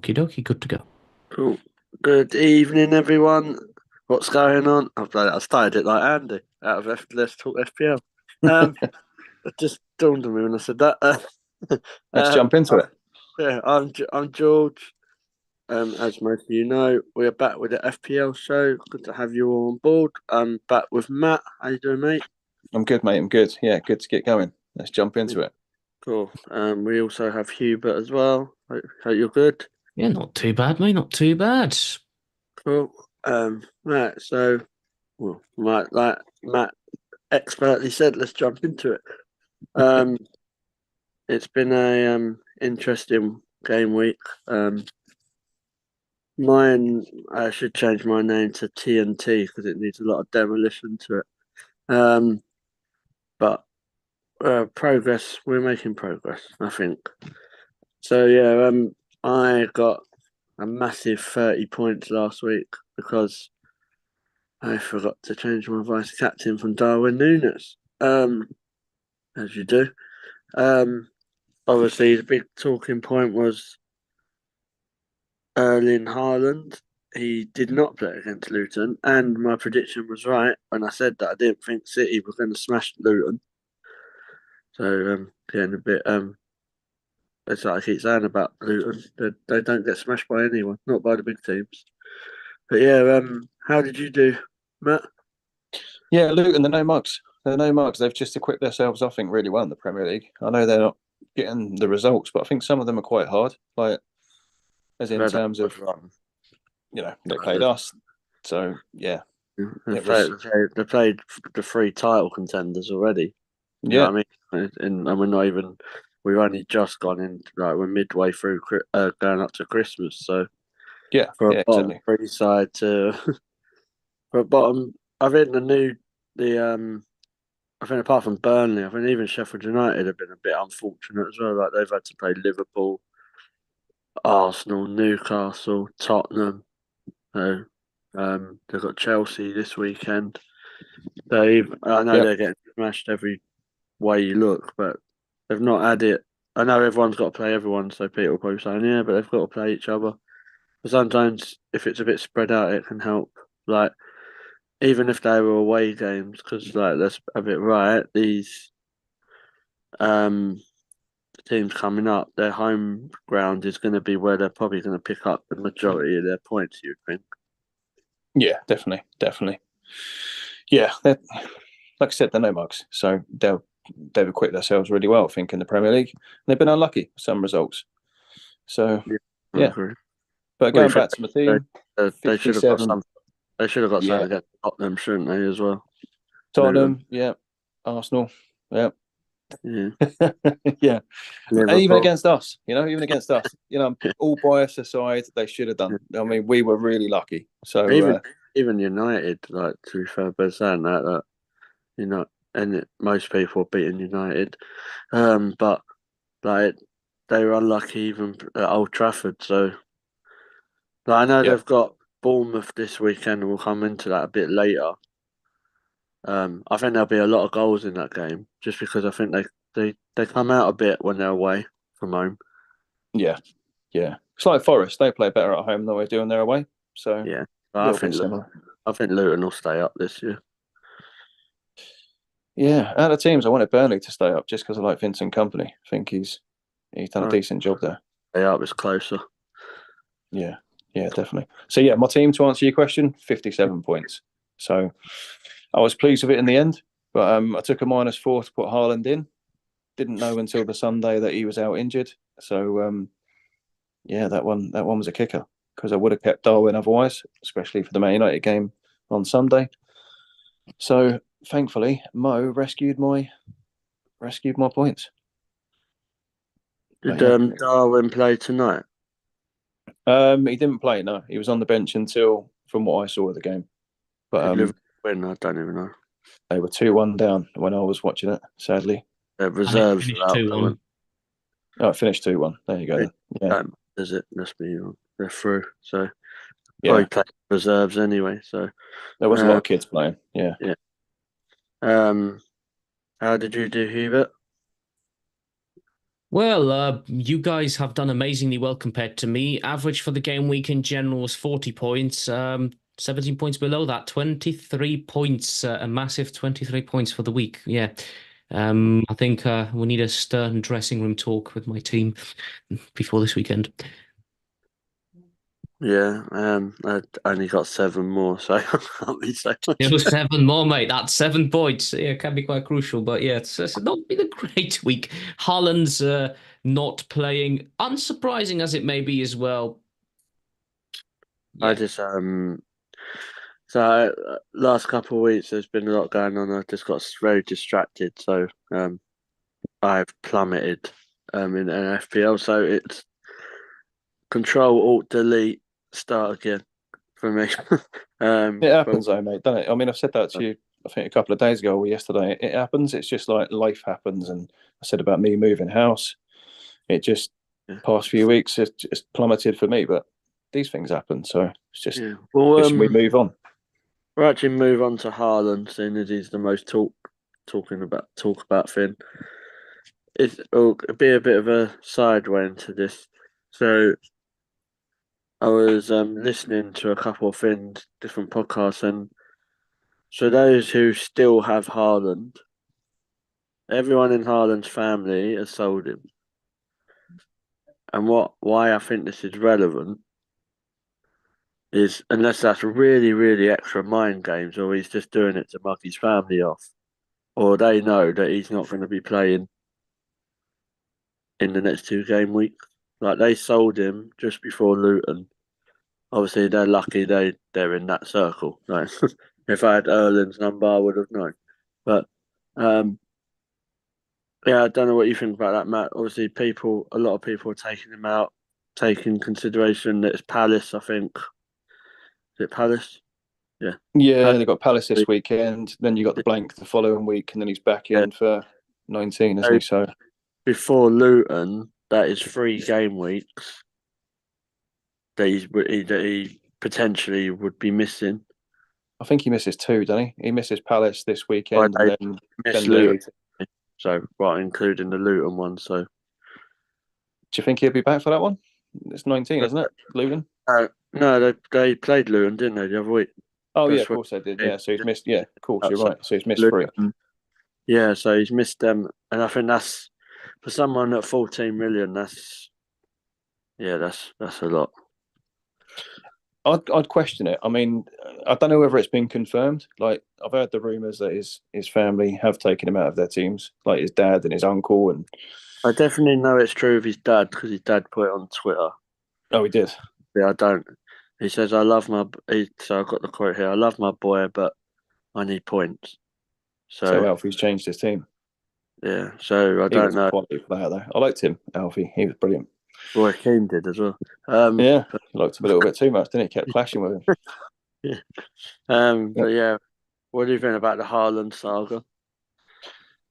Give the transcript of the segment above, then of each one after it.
Okie dokie, good to go. Cool. Good evening, everyone. What's going on? I started it like Andy out of Let's Talk FPL. It just dawned on me when I said that. Let's jump into uh, it. yeah, I'm George. As most of you know, we're back with the FPL show. Good to have you all on board. I'm back with Matt. How you doing, mate? I'm good, mate. I'm good. Yeah, good to get going. Let's jump into it. Cool. We also have Hubert as well. Hope you're good. Yeah, not too bad, mate. Not too bad. Cool. Right. So, well, like Matt expertly said, let's jump into it. Um, it's been a interesting game week. Mine, I should change my name to TNT because it needs a lot of demolition to it. Um, but progress, we're making progress, I think. So yeah, I got a massive 30 points last week because I forgot to change my vice captain from Darwin Núñez. As you do. Um, Obviously, the big talking point was Erling Haaland. He did not play against Luton, and my prediction was right when I said that I didn't think City were going to smash Luton. So, getting a bit that's what I keep saying about Luton. They don't get smashed by anyone, not by the big teams. But yeah, how did you do, Matt? Yeah, Luton, they're no mugs. They're no mugs. They've just equipped themselves, I think, really well in the Premier League. I know they're not getting the results, but I think some of them are quite hard. Like, as in They had a terms of, good run. they played us. So, yeah, They it played, was, they played the three title contenders already. You know yeah, what I mean? And we're not even. We've only just gone in. Like we're midway through, going up to Christmas. So yeah, for a yeah, bottom exactly. three side to for a bottom, I think the I think apart from Burnley, I think even Sheffield United have been a bit unfortunate as well. Like they've had to play Liverpool, Arsenal, Newcastle, Tottenham. So they've got Chelsea this weekend. I know Yep. they're getting smashed every way you look, but they've not had it. I know everyone's got to play everyone, so people will probably saying, yeah, but they've got to play each other. But sometimes, if it's a bit spread out, it can help. Like, even if they were away games, because, like, let's have it right, these um, teams coming up, their home ground is going to be where they're probably going to pick up the majority of their points, you think? Yeah, definitely, definitely. Yeah, like I said, they're no mugs. So they've equipped themselves really well, I think, in the Premier League. They've been unlucky with some results. So, Yeah, I yeah. agree. But What do you going think? back to my team, They should have got 57. some. They should have got Yeah. something against Tottenham, shouldn't they, as well? Luton. Tottenham, yeah. Arsenal, yeah. Yeah. Yeah. And even Liverpool. against us, even against us, all bias aside, they should have done. I mean, we were really lucky. So, Even even United, like to be fair, but saying that you know, most people are beating United, but like they were unlucky even at Old Trafford. So like, I know yeah, they've got Bournemouth this weekend, and we'll come into that a bit later. I think there'll be a lot of goals in that game, just because I think they come out a bit when they're away from home. yeah, yeah. It's like Forest. They play better at home than we do when they're away. So, a Yeah, but little bit similar. I think Luton will stay up this year. Yeah, out of teams, I wanted Burnley to stay up just because I like Vincent Company. I think he's done a Right, decent job there. stay up is closer. Yeah, yeah, definitely. So yeah, my team to answer your question, 57 points. So I was pleased with it in the end, but I took a -4 to put Haaland in. Didn't know until the Sunday that he was out injured. So yeah, that one was a kicker because I would have kept Darwin otherwise, especially for the Man United game on Sunday. So thankfully, Mo rescued my points. But Did yeah, Darwin play tonight? he didn't play. No, he was on the bench until, from what I saw of the game. But Did Liverpool win? I don't even know. they were 2-1 down when I was watching it. Sadly, Their and it reserves are finished out. two They went. one. Oh, it finished 2-1. There you go They then. Yeah, don't does it? Let's be honest. They're through. So probably yeah. play reserves anyway. So There was a lot uh, of kids playing. Yeah. yeah. Um, how did you do, Hubert? Well, you guys have done amazingly well compared to me. Average for the game week in general was 40 points. 17 points below that, 23 points, a massive 23 points for the week. Yeah. I think we need a stern dressing room talk with my team before this weekend. Yeah, I only got 7 more, so I can't be so much. It was seven more, mate. That's 7 points. Yeah, it can be quite crucial, but yeah, it's not been a great week. Haaland's not playing, unsurprising as it may be as well. I Yeah. just last couple of weeks there's been a lot going on. I just got very distracted, so I've plummeted in an FPL. So it's Control Alt Delete Start again for me. It but happens though, mate, doesn't it? I mean, I've said that to you, I think a couple of days ago or yesterday. It happens. It's just like life happens. And I said about me moving house. It just, yeah, past few weeks, it's just plummeted for me. But these things happen. So it's just, yeah. Well, just we move on. we'll actually move on to Haaland, seeing as he's the most talk about thing. It'll be a bit of a sideway into this. So I was listening to a couple of things, different podcasts, and so those who still have Haaland, everyone in Haaland's family has sold him. And why I think this is relevant is unless that's really, really extra mind games, or he's just doing it to mug his family off, or they know that he's not going to be playing in the next 2 game weeks. Like they sold him just before Luton. Obviously, they're lucky they're in that circle. Like, if I had Erling's number, I would have known. But um, yeah, I don't know what you think about that, Matt. Obviously, a lot of people are taking him out, taking consideration that it's Palace. I think is it Palace? Yeah, Yeah, Palace. they got Palace this weekend. Then you got the blank the following week, and then he's back Yeah. in for 19, isn't So he? So before Luton, that is 3 game weeks that he potentially would be missing. I think he misses two, doesn't he? He misses Palace this Or weekend, and they then miss then the Luton, 18th. so right, including the Luton one. So Do you think he'll be back for that one? It's 19, isn't it? Luton. no, they played Luton, didn't they, the other week? Oh yeah, That's of what course they did. they Yeah, so he's did. missed. Yeah, of course you're So right. So he's missed three. Luton, yeah, so he's missed them, and I think that's for someone at 14 million. That's a lot. I'd question it. I mean, I don't know whether it's been confirmed. Like I've heard the rumours that his family have taken him out of their teams, like his dad and his uncle, and I definitely know it's true of his dad because his dad put it on Twitter. oh, he did. Yeah, I don't. He says, "I love my." So I've got the quote here. I love my boy, but I need points. So So Alfie's changed his team. yeah, so I He don't was know. quality for that though. I liked him, Alfie. He was brilliant. Roy Keane did as well. Yeah, But, he liked him a little bit too much, didn't he? Kept clashing with him. yeah. Yeah. But yeah, what do you think about the Haaland saga?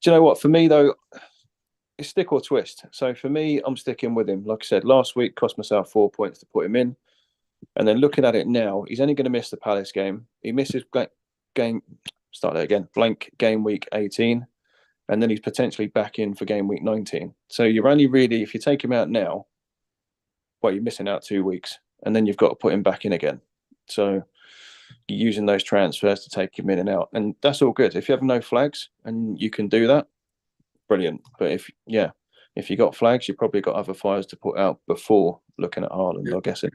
Do you know what? For me though, it's stick or twist. So for me, I'm sticking with him. Like I said, last week cost myself 4 points to put him in, and then looking at it now, he's only going to miss the Palace game. He misses game. Start that again. Blank game week 18, and then he's potentially back in for game week 19. So you're only really, if you take him out now, well, you're missing out 2 weeks, and then you've got to put him back in again. So you're using those transfers to take him in and out, and that's all good. If you have no flags and you can do that, brilliant. But if you got flags, you probably got other fires to put out before looking at Haaland. I guess it.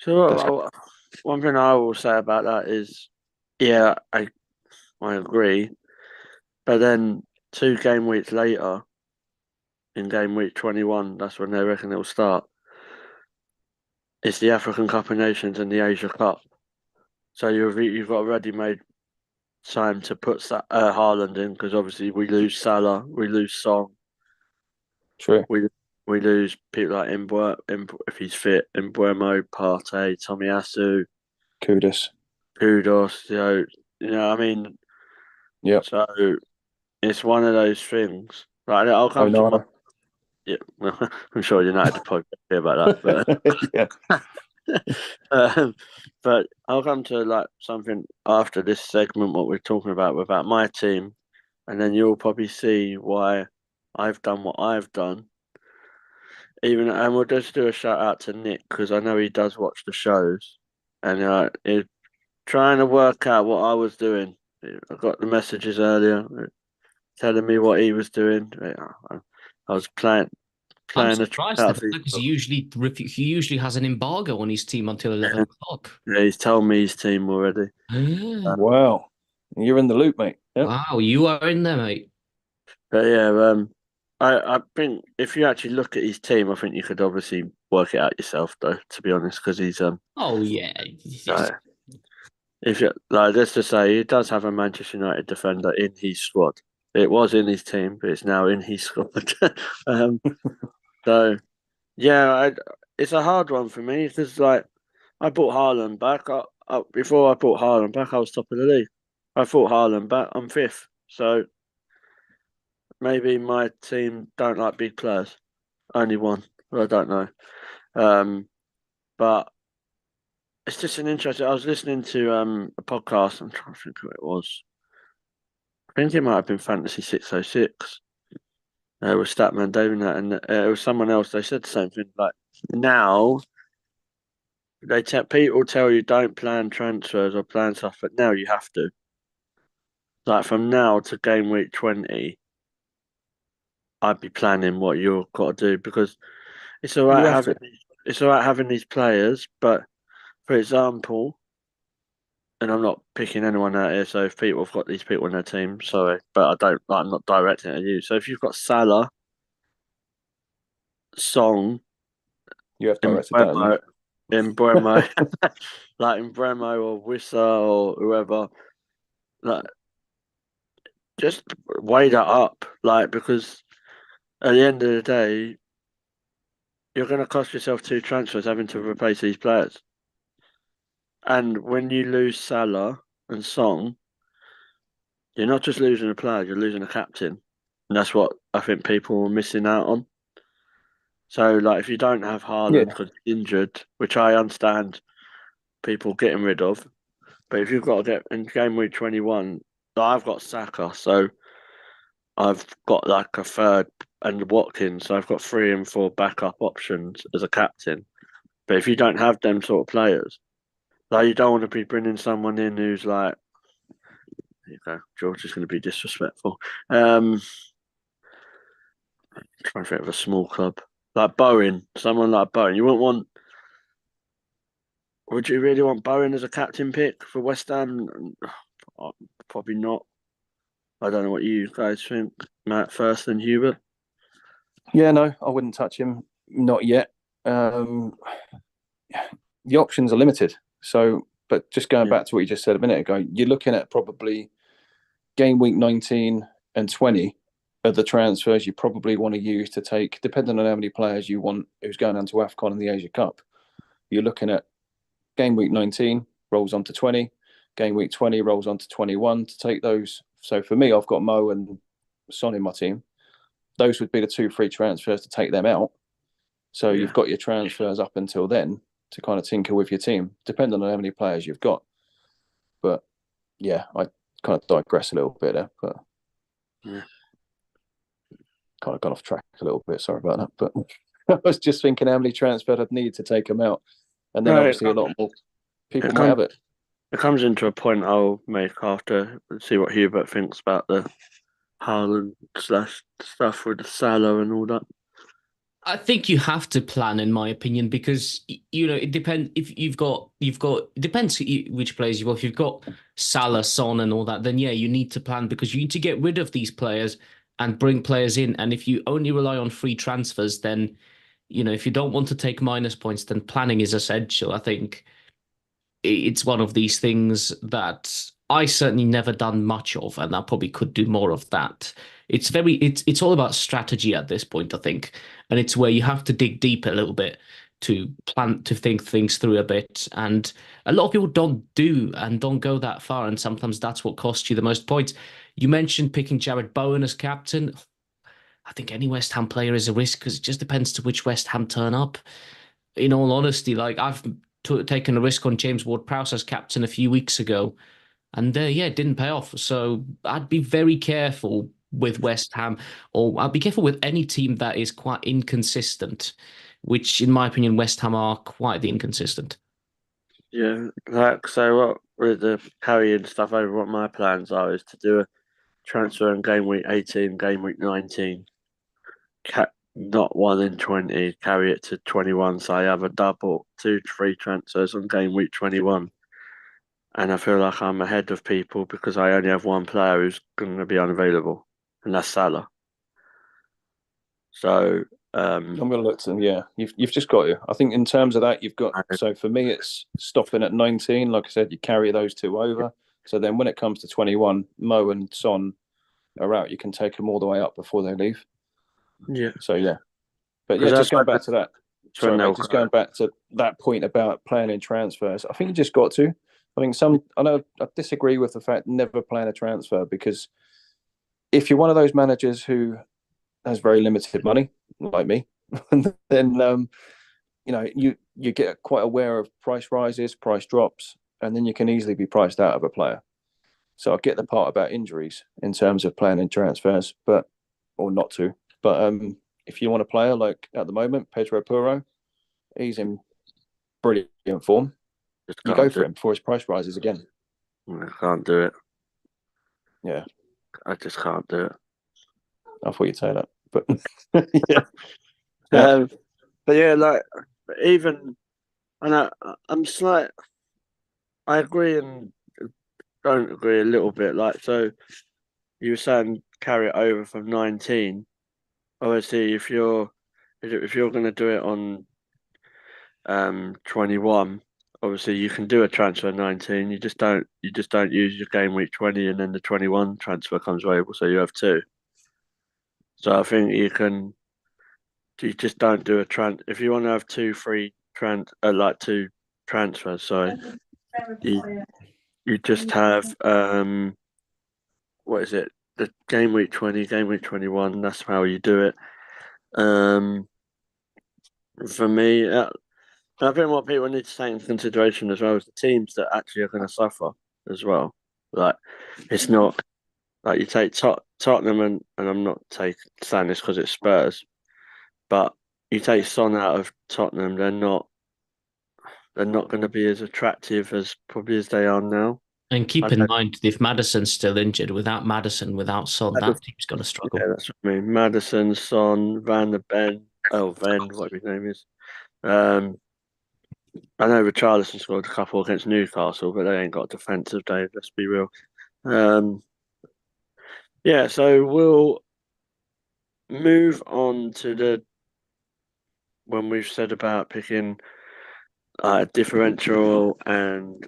That's how, So one thing I will say about that is, yeah, I agree. But then 2 game weeks later, in game week 21, that's when they reckon it'll start. It's the African Cup of Nations and the Asia Cup. So you've got a ready-made time to put Haaland in because obviously we lose Salah, we lose Song, true. we lose people like if he's fit, Embuemo, Partey, Tomiyasu, Kudos. Kudos. I mean, Yep. so it's one of those things. Right, I'll Oh come to my. no. Yeah, I'm sure United will probably hear about that, Yeah. but I'll come to like something after this segment. What we're talking about my team, and then you'll probably see why I've done what I've done. And we'll just do a shout out to Nick because I know he does watch the shows, and he's trying to work out what I was doing. I got the messages earlier telling me what he was doing. I was playing I'm a trick surprised out at of that his because book. he usually has an embargo on his team until 11 o'clock. Yeah, he's told me his team already. Yeah. Wow, you're in the loop, mate. Yep. Wow, you are in there, mate. But yeah, I think if you actually look at his team, I think you could obviously work it out yourself, though. To be honest, because he's Oh yeah. uh, if you like, let's just say he does have a Manchester United defender in his squad. It was in his team, but it's now in his squad. um, so yeah, it's a hard one for me because like I bought Haaland back. Before I bought Haaland back, I was top of the league. I bought Haaland back. I'm fifth. So maybe my team don't like big players. Only one. I don't know. But it's just an interesting. I was listening to a podcast. I'm trying to think who it was. I think it might have been Fantasy 606. With Statman David and it was someone else. They said the same thing. Like now, people tell you don't plan transfers or plan stuff, but now you have to. Like from now to game week 20, I'd be planning what you've got to do because it's all You right have to. it's all right having these players, but for example, and I'm not picking anyone out here, so if people have got these people in their team, sorry, but I'm not directing it at you. So if you've got Salah, Song, You have in directed that at me. Bremo, like in Bremo or Wissa or whoever, like just weigh that up, like because at the end of the day, you're going to cost yourself two transfers having to replace these players. And when you lose Salah and Song, you're not just losing a player, you're losing a captain. And that's what I think people are missing out on. So, like, if you don't have Yeah, Haaland because he's injured, which I understand people getting rid of, but if you've got to get in game week 21, I've got Saka, so I've got like a third and Watkins, so I've got 3 and 4 backup options as a captain. But if you don't have them sort of players, like you don't want to be bringing someone in who's like, there you go, George is going to be disrespectful. Trying to think of a small club like Bowen, someone like Bowen. You wouldn't want. Would you really want Bowen as a captain pick for West Ham? Probably not. I don't know what you guys think, Matt first and Hubert. yeah, no, I wouldn't touch him. Not yet. The options are limited. So, but just going back to what you just said a minute ago, you're looking at probably game week 19 and 20 of the transfers you probably want to use to take, depending on how many players you want who's going down to AFCON and the Asia Cup. You're looking at game week 19 rolls on to 20, game week 20 rolls on to 21 to take those. So for me, I've got Mo and Son in my team. Those would be the 2 free transfers to take them out. So you've got your transfers up until then to kind of tinker with your team, depending on how many players you've got. But yeah, I kind of digress a little bit there, but kind of gone off track a little bit. Sorry about that. But I was just thinking how many transfers I'd need to take them out. And then obviously a lot more people might have it. It comes into a point I'll make after see what Hubert thinks about the Haaland slash stuff with the Salah and all that. I think you have to plan, in my opinion, because it depends. If you've got it depends which players you've got. If you've got Salah, Son, and all that, then yeah, you need to plan because you need to get rid of these players and bring players in. And if you only rely on free transfers, then if you don't want to take minus points, then planning is essential. I think it's one of these things that I certainly never done much of, and I probably could do more of that. It's all about strategy at this point, I think, and it's where you have to dig deep a little bit to plan to think things through a bit. And a lot of people don't go that far, and sometimes that's what costs you the most points. You mentioned picking Jared Bowen as captain. I think any West Ham player is a risk because it just depends to which West Ham turn up. In all honesty, like I've taken a risk on James Ward-Prowse as captain a few weeks ago, and yeah, it didn't pay off. So I'd be very careful with West Ham, or I'll be careful with any team that is quite inconsistent, which, in my opinion, West Ham are quite the inconsistent. Yeah, like so. What with the carrying stuff over? What my plans are is to do a transfer in game week 18, game week 19. Not 1 in 20. Carry it to 21. So I have a double, 2 to 3 transfers on game week 21. And I feel like I'm ahead of people because I only have one player who's going to be unavailable, and that's Salah. So I'm going to look to them. Yeah, you've just got to. I think in terms of that, you've got. So for me, it's stopping at 19. Like I said, you carry those two over. So then when it comes to 21, Mo and Son are out. You can take them all the way up before they leave. yeah, So yeah, but yeah, just going back to that. Sorry, mate, just going back to that point about playing in transfers. I think you just got to. I think I know I disagree with the fact never playing a transfer, because if you're one of those managers who has very limited money, like me, then you get quite aware of price rises, price drops, and then you can easily be priced out of a player. So I get the part about injuries in terms of playing in transfers, or not to. But if you want a player like at the moment, Pedro Porro, he's in brilliant form. You go for him before his price rises again. I can't do it. Yeah, I just can't do it. I thought you'd say that, but yeah. But yeah, like even, and I'm slight. I agree and don't agree a little bit. Like, so you were saying carry it over from 19. Obviously, if you're going to do it on 21, obviously you can do a transfer 19. You just don't use your game week 20, and then the 21 transfer comes available, so you have 2. So I think you just don't do if you want to have 2 free 2 transfers. So you just have what is it? The game week 20, game week 21. That's how you do it. For me, I think what people need to take into consideration as well is the teams that actually are going to suffer as well. Like, it's not like you take Tottenham, and I'm not saying this because it's Spurs, but you take Son out of Tottenham, they're not going to be as attractive as probably as they are now. And keep in mind, if Maddison's still injured, without Maddison, without Son, that team's going to struggle. Yeah, that's what I mean. Maddison, Son, Van der Ben, whatever his name is. I know Richarlison scored a couple against Newcastle, but they ain't got defensive, Dave. Let's be real. Yeah, so we'll move on to when we've said about picking differential and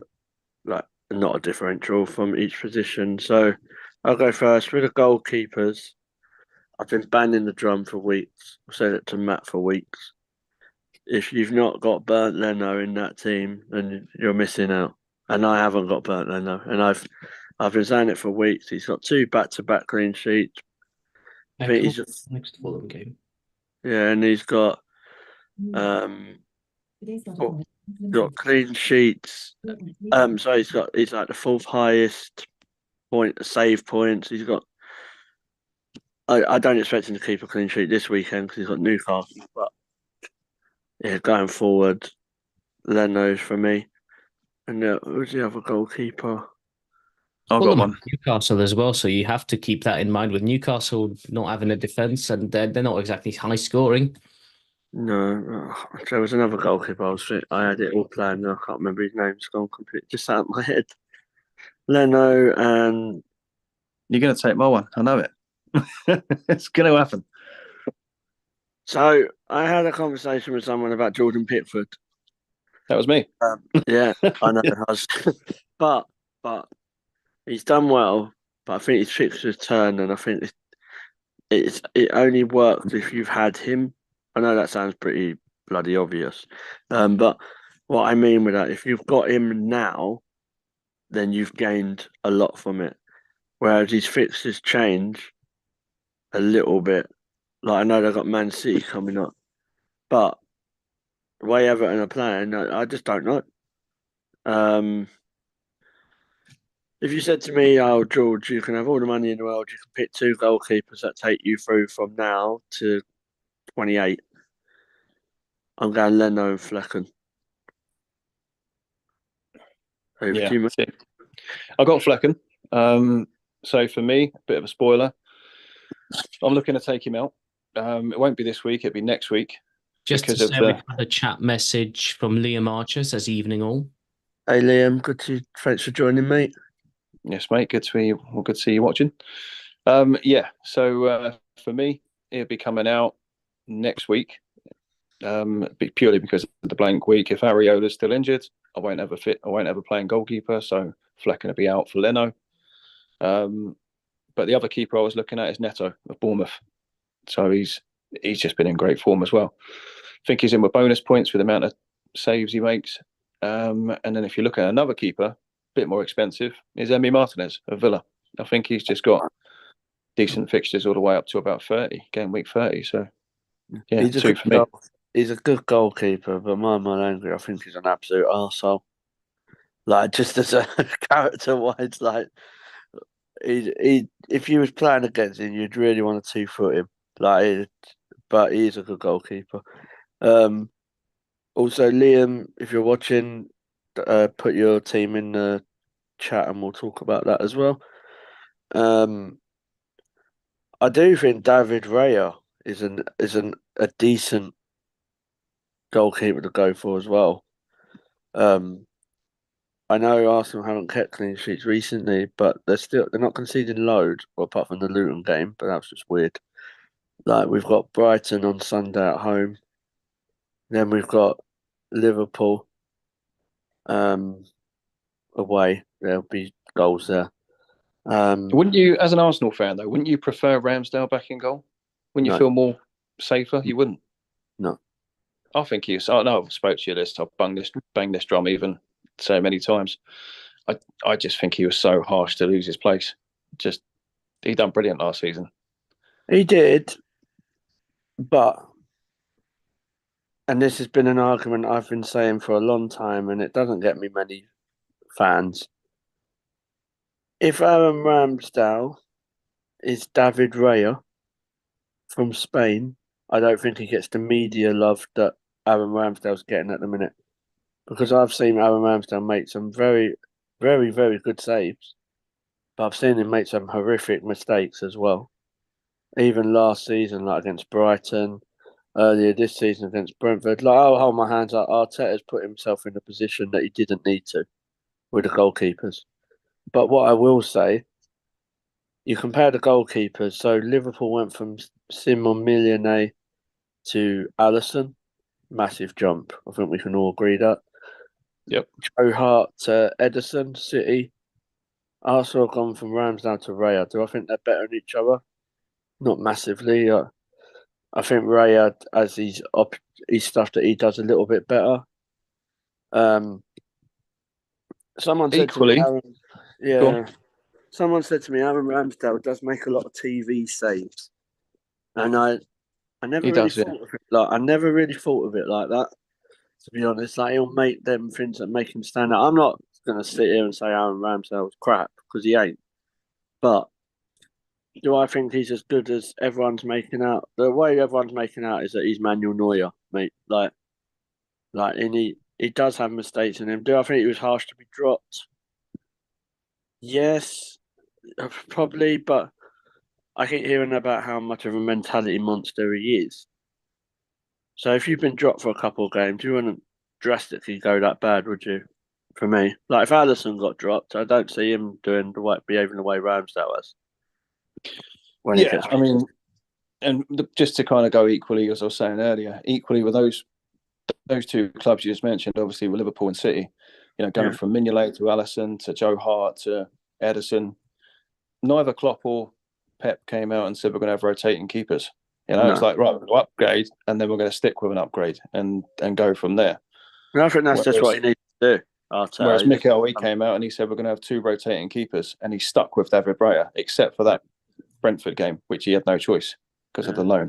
like not a differential from each position. So I'll go first with the goalkeepers. I've been banging the drum for weeks. I've said it to Matt for weeks. If you've not got Bernd Leno in that team, then you're missing out. And I haven't got Bernd Leno, and I've been saying it for weeks. He's got 2 back-to-back clean sheets. I think he's just next Fulham game. Yeah, and he's got got clean sheets. So he's like the 4th highest save points. He's got. I don't expect him to keep a clean sheet this weekend because he's got Newcastle, but yeah, going forward, Leno's for me. And who's the other goalkeeper? I've got one. Newcastle as well, so you have to keep that in mind with Newcastle not having a defence, and they're not exactly high scoring. No, there was another goalkeeper. I had it all planned. I can't remember his name. It's gone completely just out of my head. Leno and you're going to take my one. I know it. It's going to happen. So I had a conversation with someone about Jordan Pickford. That was me. Yeah, I know. But he's done well. But I think his fixture's turned, and I think it only works if you've had him. I know that sounds pretty bloody obvious, but what I mean with that, if you've got him now, then you've gained a lot from it. Whereas his fixtures change a little bit. Like, I know they've got Man City coming up, but the way Everton are playing, I just don't know. If you said to me, "Oh, George, you can have all the money in the world, you can pick 2 goalkeepers that take you through from now to 28," I'm going Leno and Flecken. Over to you, mate. see. I got Flecken. So for me, a bit of a spoiler. I'm looking to take him out. It won't be this week; it'll be next week. Just to because of say, we had a chat message from Liam Archer, says evening all. Hey, Liam, thanks for joining, mate. Yes, mate. Good to see you. Well, good to see you watching. Yeah. So for me, it'll be coming out next week. Purely because of the blank week. If Ariola's still injured, I won't ever playing goalkeeper. So Flecken will be out for Leno. But the other keeper I was looking at is Neto of Bournemouth. So he's just been in great form as well. I think he's in with bonus points with the amount of saves he makes. And then if you look at another keeper, a bit more expensive, is Emi Martinez of Villa. I think he's just got decent fixtures all the way up to about 30, game week 30. So yeah, He's 2 for me. He's a good goalkeeper, but my angry, I think he's an absolute arsehole. Like, just as a character-wise, like, if you was playing against him, you'd really want to 2-foot him. Like, but he's a good goalkeeper. Also, Liam, if you're watching, put your team in the chat and we'll talk about that as well. I do think David Raya is a decent goalkeeper to go for as well. I know Arsenal haven't kept clean sheets recently, but they're not conceding loads, well, apart from the Luton game, but that's just weird. Like, we've got Brighton on Sunday at home. Then we've got Liverpool away. There'll be goals there. Wouldn't you, as an Arsenal fan though, wouldn't you prefer Ramsdale back in goal? Wouldn't you No. feel more safer? You wouldn't. No. I think he's. I know I've spoke to you this. I've banged this drum even so many times. I just think he was so harsh to lose his place. Just he done brilliant last season. He did, but, and this has been an argument I've been saying for a long time, and it doesn't get me many fans. If Aaron Ramsdale is David Raya from Spain, I don't think he gets the media love that Aaron Ramsdale's getting at the minute. Because I've seen Aaron Ramsdale make some very, very, very good saves. But I've seen him make some horrific mistakes as well. Even last season, like against Brighton, earlier this season against Brentford. Like, I'll hold my hands up. Arteta's put himself in a position that he didn't need to with the goalkeepers. But what I will say, you compare the goalkeepers. So Liverpool went from Simon Mignolet to Alisson. Massive jump. I think we can all agree that. Yep. Joe Hart to Ederson, City. Arsenal have gone from Ramsdale to Raya. Do I think they're better than each other? Not massively. I think Raya has his stuff that he does a little bit better. Someone said Equally, to me, someone said to me, Aaron Ramsdale does make a lot of TV saves, and I never really thought of it I never really thought of it like that. To be honest, like, he'll make them things that make him stand out. I'm not gonna sit here and say Aaron Ramsdale's crap, because he ain't. But do I think he's as good as everyone's making out? The way everyone's making out is that he's Manuel Neuer, mate. And he does have mistakes in him. Do I think he was harsh to be dropped? Yes, probably. But I keep hearing about how much of a mentality monster he is. So if you've been dropped for a couple of games, you wouldn't drastically go that bad, would you? For me, like, if Alisson got dropped, I don't see him behaving the way Ramsdale has. I mean, and just to kind of go equally, as I was saying earlier, equally with those 2 clubs you just mentioned, obviously with Liverpool and City, going from Mignolet to Alisson to Joe Hart to Ederson, neither Klopp or Pep came out and said we're going to have rotating keepers. It's like, right, we'll upgrade and then we're going to stick with an upgrade and go from there. I think that's just what he needs to do. Whereas Mikel, he came out and he said we're going to have 2 rotating keepers, and he stuck with David Raya, except for that Brentford game, which he had no choice because of the loan.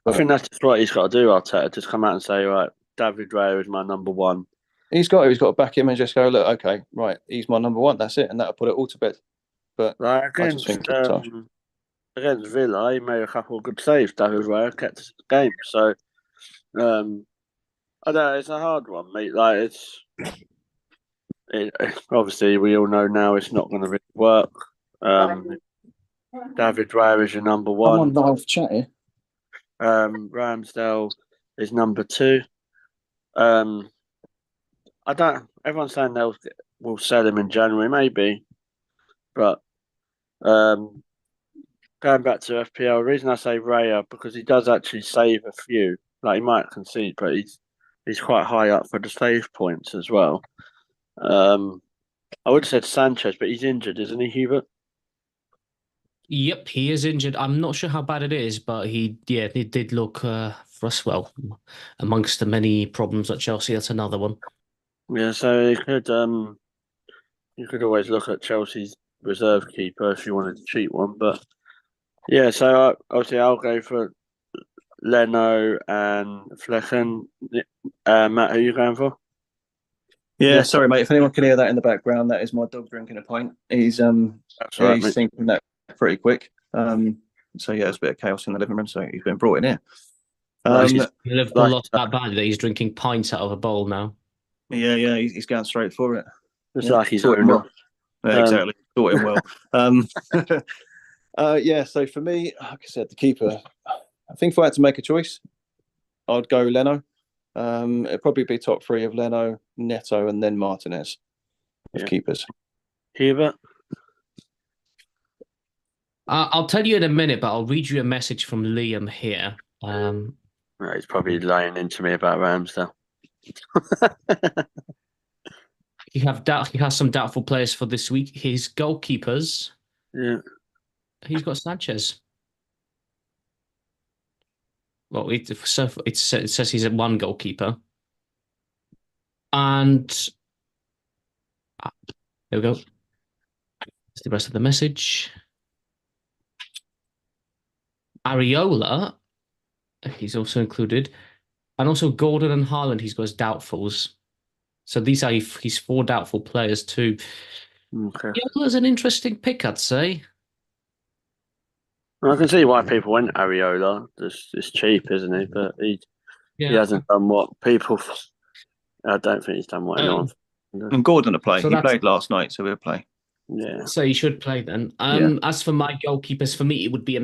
I think that's just what he's got to do, Arteta. Just come out and say, right, David Raya is my number 1. He's got to back him and just go, look, okay, right, he's my number one. That's it, and that'll put it all to bed. But Like I just think against Villa, he made a couple of good saves. David Raya kept us in the game. So I don't know, it's a hard one, mate. Like obviously we all know now it's not going to really work. David Raya is your number I'm one. on live chat here. Ramsdale is number two. I don't. Everyone's saying we'll sell him in January, maybe, but going back to FPL, the reason I say Raya because he does actually save a few. Like he might concede, but he's quite high up for the save points as well. I would have said Sanchez, but he's injured, isn't he, Hubert? Yep, he is injured. I'm not sure how bad it is, but it did look for us well amongst the many problems at Chelsea. That's another one. Yeah, so you could always look at Chelsea's reserve keeper if you wanted to cheat one, but yeah. So obviously, I'll go for Leno and Flecken. Matt, who are you going for? Yeah, sorry, mate. If anyone can hear that in the background, that is my dog drinking a pint. He's That's right, he's thinking that pretty quick. So yeah, there's a bit of chaos in the living room. So he's been brought in here. Liverpool lost that bad that he's drinking pints out of a bowl now. Yeah, he's going straight for it. It's like he's taught him well. well. Exactly, taught him well. Yeah. So for me, like I said, the keeper. I think if I had to make a choice, I'd go Leno. It'd probably be top three of Leno, Neto, and then Martinez as keepers. Hubert? I'll tell you in a minute, but I'll read you a message from Liam here. He's probably lying into me about Ramsdale. He has some doubtful players for this week. His goalkeepers. Yeah. He's got Sanchez. Well, it says he's a one goalkeeper. And there we go. That's the rest of the message. Areola, he's also included. And also Gordon and Haaland, he's got as doubtfuls. So these are his four doubtful players too. Okay. Areola's an interesting pick, I'd say. I can see why people went Areola. It's cheap, isn't he? But he hasn't done what people. I don't think he's done what anyone. And Gordon will play. So he played last night, so he'll play. Yeah. So he should play then. As for my goalkeepers, for me, it would be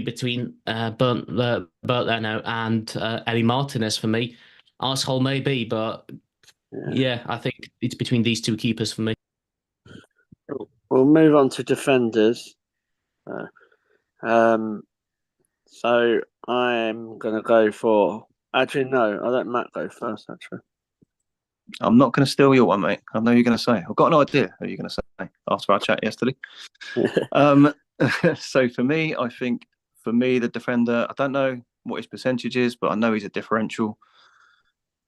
between Bert Leno and Eli Martinez for me. Arsehole maybe, but yeah, I think it's between these two keepers for me. We'll move on to defenders. So I'm gonna go for. Actually, no, I'll let Matt go first. Actually, I'm not going to steal your one, mate. I know you're going to say. I've got an idea who you're going to say after our chat yesterday. So for me, I think the defender. I don't know what his percentage is, but I know he's a differential.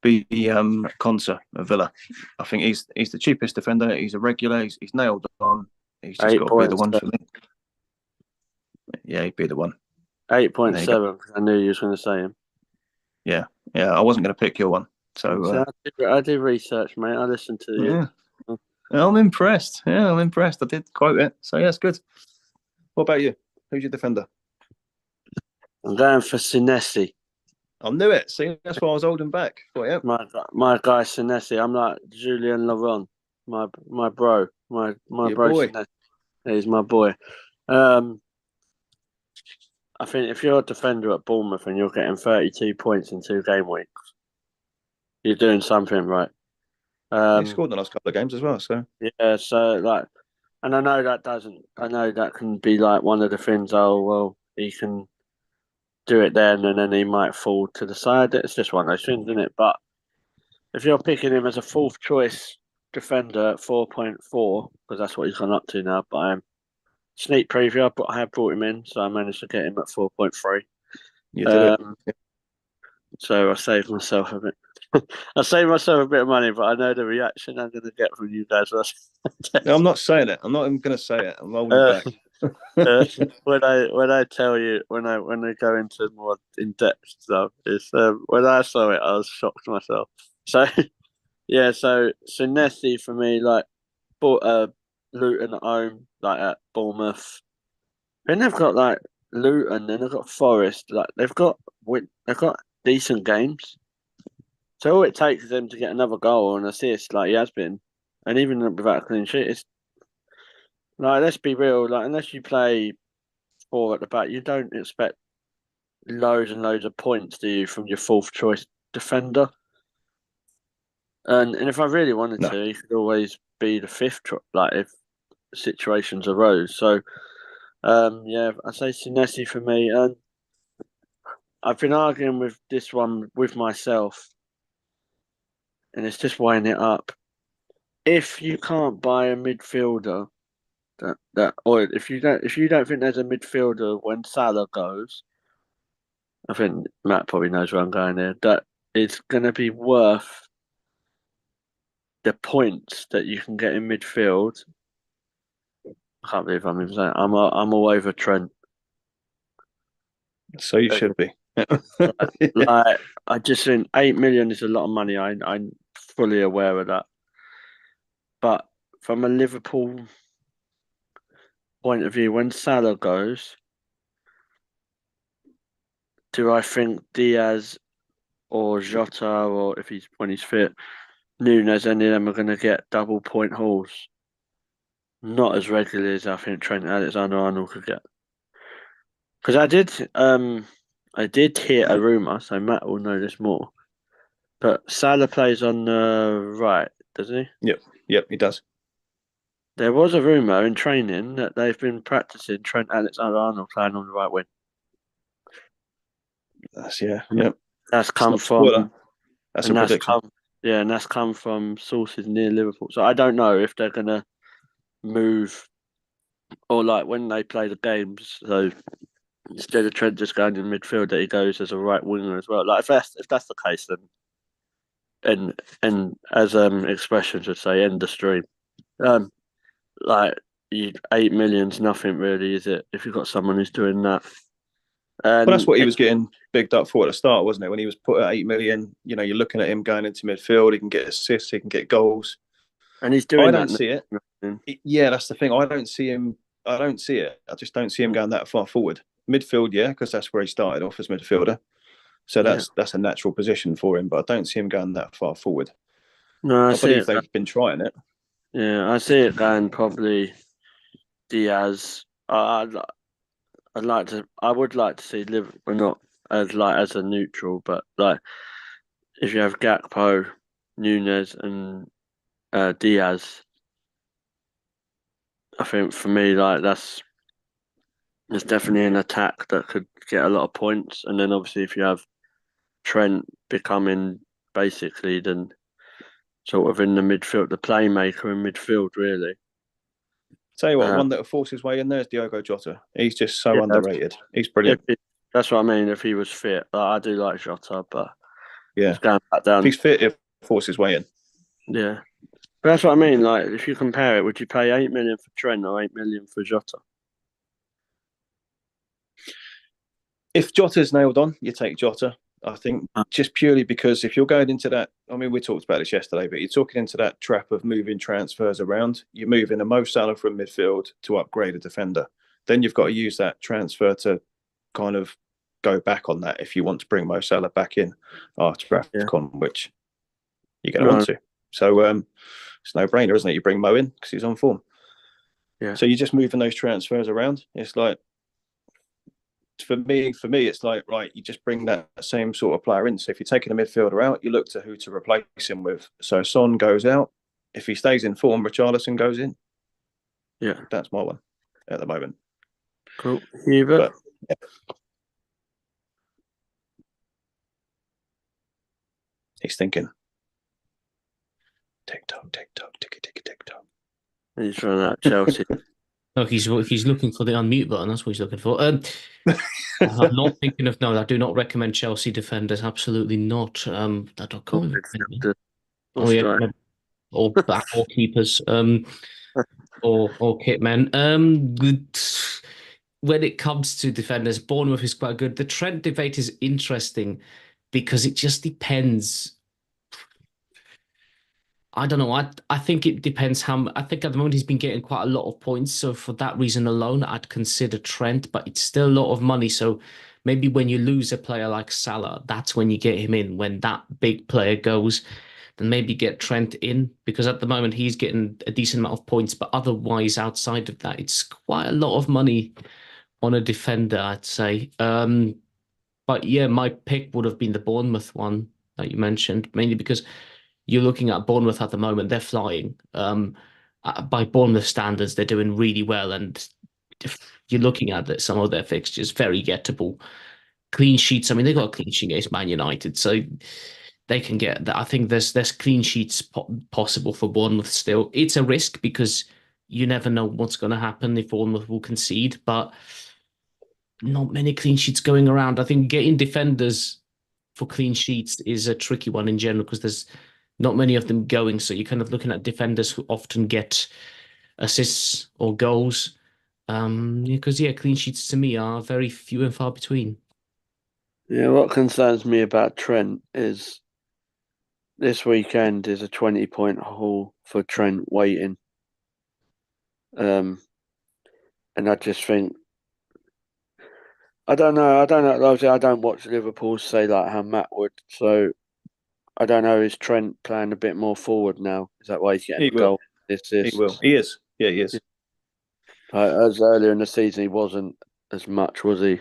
Be Konsa of Villa. I think he's the cheapest defender. He's a regular. He's nailed on. He's just got to be the one for me. Yeah, he'd be the one. 8.7. I knew you was going to say him. Yeah. I wasn't going to pick your one. So I did research, mate. I listened to you. Yeah. I'm impressed. Yeah, I'm impressed. I did quote it. So yeah, it's good. What about you? Who's your defender? I'm going for Senesi. I knew it. See, that's why I was holding back. Yeah. My guy Senesi. I'm like Julian Laurent, my bro, my your bro. Boy. Senesi. He's my boy. I think if you're a defender at Bournemouth and you're getting 32 points in 2 game weeks, you're doing something right. He scored the last couple of games as well. So yeah, and I know that can be like one of the things. Oh well, he can do it then, and then he might fall to the side. It's just one of those things, isn't it? But if you're picking him as a 4th choice defender at 4.4, because that's what he's gone up to now. But sneak preview, I have brought him in, so I managed to get him at 4.3. you did it. So I saved myself a bit. I saved myself a bit of money, but I know the reaction I'm going to get from you guys. No, I'm not saying it. I'm not even going to say it. I'm holding it back. When I tell you when I go into more in depth stuff, it's when I saw it, I was shocked myself. So Yeah, so Nessie for me, like, bought Luton at home, like at Bournemouth. Then they've got like Luton, then they've got Forest. Like they've got decent games. So all it takes is them to get another goal or an assist, like he has been, and even without a clean sheet, it's like, let's be real. Like, unless you play four at the back, you don't expect loads and loads of points, do you, from your fourth choice defender? And if I really wanted No. to, he could always be the fifth, like if situations arose. So, yeah, I say Sinesi for me. And I've been arguing with this one with myself, and it's just weighing it up. If you can't buy a midfielder, or if you don't think there's a midfielder when Salah goes, I think Matt probably knows where I'm going there. That it's going to be worth the points that you can get in midfield. I can't believe I'm even saying I'm all over Trent. So you should be. Like, I just think 8 million is a lot of money. I'm fully aware of that. But from a Liverpool point of view, when Salah goes, do I think Diaz or Jota, or if when he's fit, Nunes, any of them are going to get double point hauls? Not as regularly as I think Trent Alexander-Arnold could get. Because I did hear a rumor, so Matt will know this more. But Salah plays on the right, doesn't he? Yep, he does. There was a rumor in training that they've been practicing Trent Alexander-Arnold playing on the right wing. Yep. That's come It's not from spoiler. That's a prediction. and that's come from sources near Liverpool. So I don't know if they're gonna move, or like when they play the games. So instead of Trent just going in midfield, that he goes as a right winger as well. Like if that's the case, then and as expressions would say, end the stream. Like 8 million's nothing really, is it? If you've got someone who's doing that. Well, that's what he And was getting bigged up for at the start, wasn't it? When he was put at 8 million, you're looking at him going into midfield. He can get assists, he can get goals. he's doing I that don't see it. now. Yeah, that's the thing. I don't see him. I don't see it. I just don't see him going that far forward. Midfield, yeah, because that's where he started off as midfielder. So that's a natural position for him. But I don't see him going that far forward. No, I believe they've been trying it. Yeah, I see it going probably Diaz. I would like to see Liverpool not as a neutral, but like if you have Gakpo, Nunes, and Diaz, I think for me like that's definitely an attack that could get a lot of points. And then obviously if you have Trent becoming basically then sort of in the midfield, the playmaker in midfield really. Tell you what, one that will force his way in there is Diogo Jota. He's just so underrated. He's brilliant. That's what I mean. If he was fit, I do like Jota, but yeah, going back down. If he's fit, he'll force his way in. Yeah, but that's what I mean. Like, if you compare it, would you pay 8 million for Trent or 8 million for Jota? If Jota's nailed on, you take Jota. I think just purely because if you're going into that, I mean, we talked about this yesterday, but you're talking into that trap of moving transfers around. You're moving a Mo Salah from midfield to upgrade a defender. Then you've got to use that transfer to kind of go back on that if you want to bring Mo Salah back in after AFCON, which you're going to want to. So it's no brainer, isn't it? You bring Mo in because he's on form. Yeah. So you're just moving those transfers around. It's like, for me, it's like, right, you just bring that same sort of player in. So if you're taking a midfielder out, you look to who to replace him with. So Son goes out. If he stays in form, Richarlison goes in. Yeah. That's my one at the moment. Cool. Hubert? Yeah. He's thinking. Tick-tock, tick-tock, tick-tock. He's trying out Chelsea. No, he's looking for the unmute button. That's what he's looking for. I'm not thinking of. No, I do not recommend Chelsea defenders. Absolutely not. That can't even. Oh yeah, or back or keepers. Or kit men. When it comes to defenders, Bournemouth is quite good. The Trent debate is interesting because it just depends. I don't know. I think it depends I think at the moment he's been getting quite a lot of points. So for that reason alone, I'd consider Trent, but it's still a lot of money. So maybe when you lose a player like Salah, that's when you get him in. When that big player goes, then maybe get Trent in because at the moment he's getting a decent amount of points. But otherwise, outside of that, it's quite a lot of money on a defender, I'd say. But yeah, my pick would have been the Bournemouth one that you mentioned, mainly because you're looking at Bournemouth at the moment, they're flying. By Bournemouth standards, they're doing really well. And if you're looking at some of their fixtures, very gettable. Clean sheets. I mean, they got a clean sheet against Man United, so they can get that. I think there's clean sheets possible for Bournemouth still. It's a risk because you never know what's going to happen if Bournemouth will concede, but not many clean sheets going around. I think getting defenders for clean sheets is a tricky one in general because there's not many of them going. So you're kind of looking at defenders who often get assists or goals. Because clean sheets to me are very few and far between. Yeah, what concerns me about Trent is this weekend is a 20-point haul for Trent waiting. And I just think I don't know. Obviously, I don't watch Liverpool say like how Matt would. So I don't know. Is Trent playing a bit more forward now? Is that why he's getting He the goal? will. He Assists? will. He is. Yeah, he is. As earlier in the season, he wasn't as much, was he?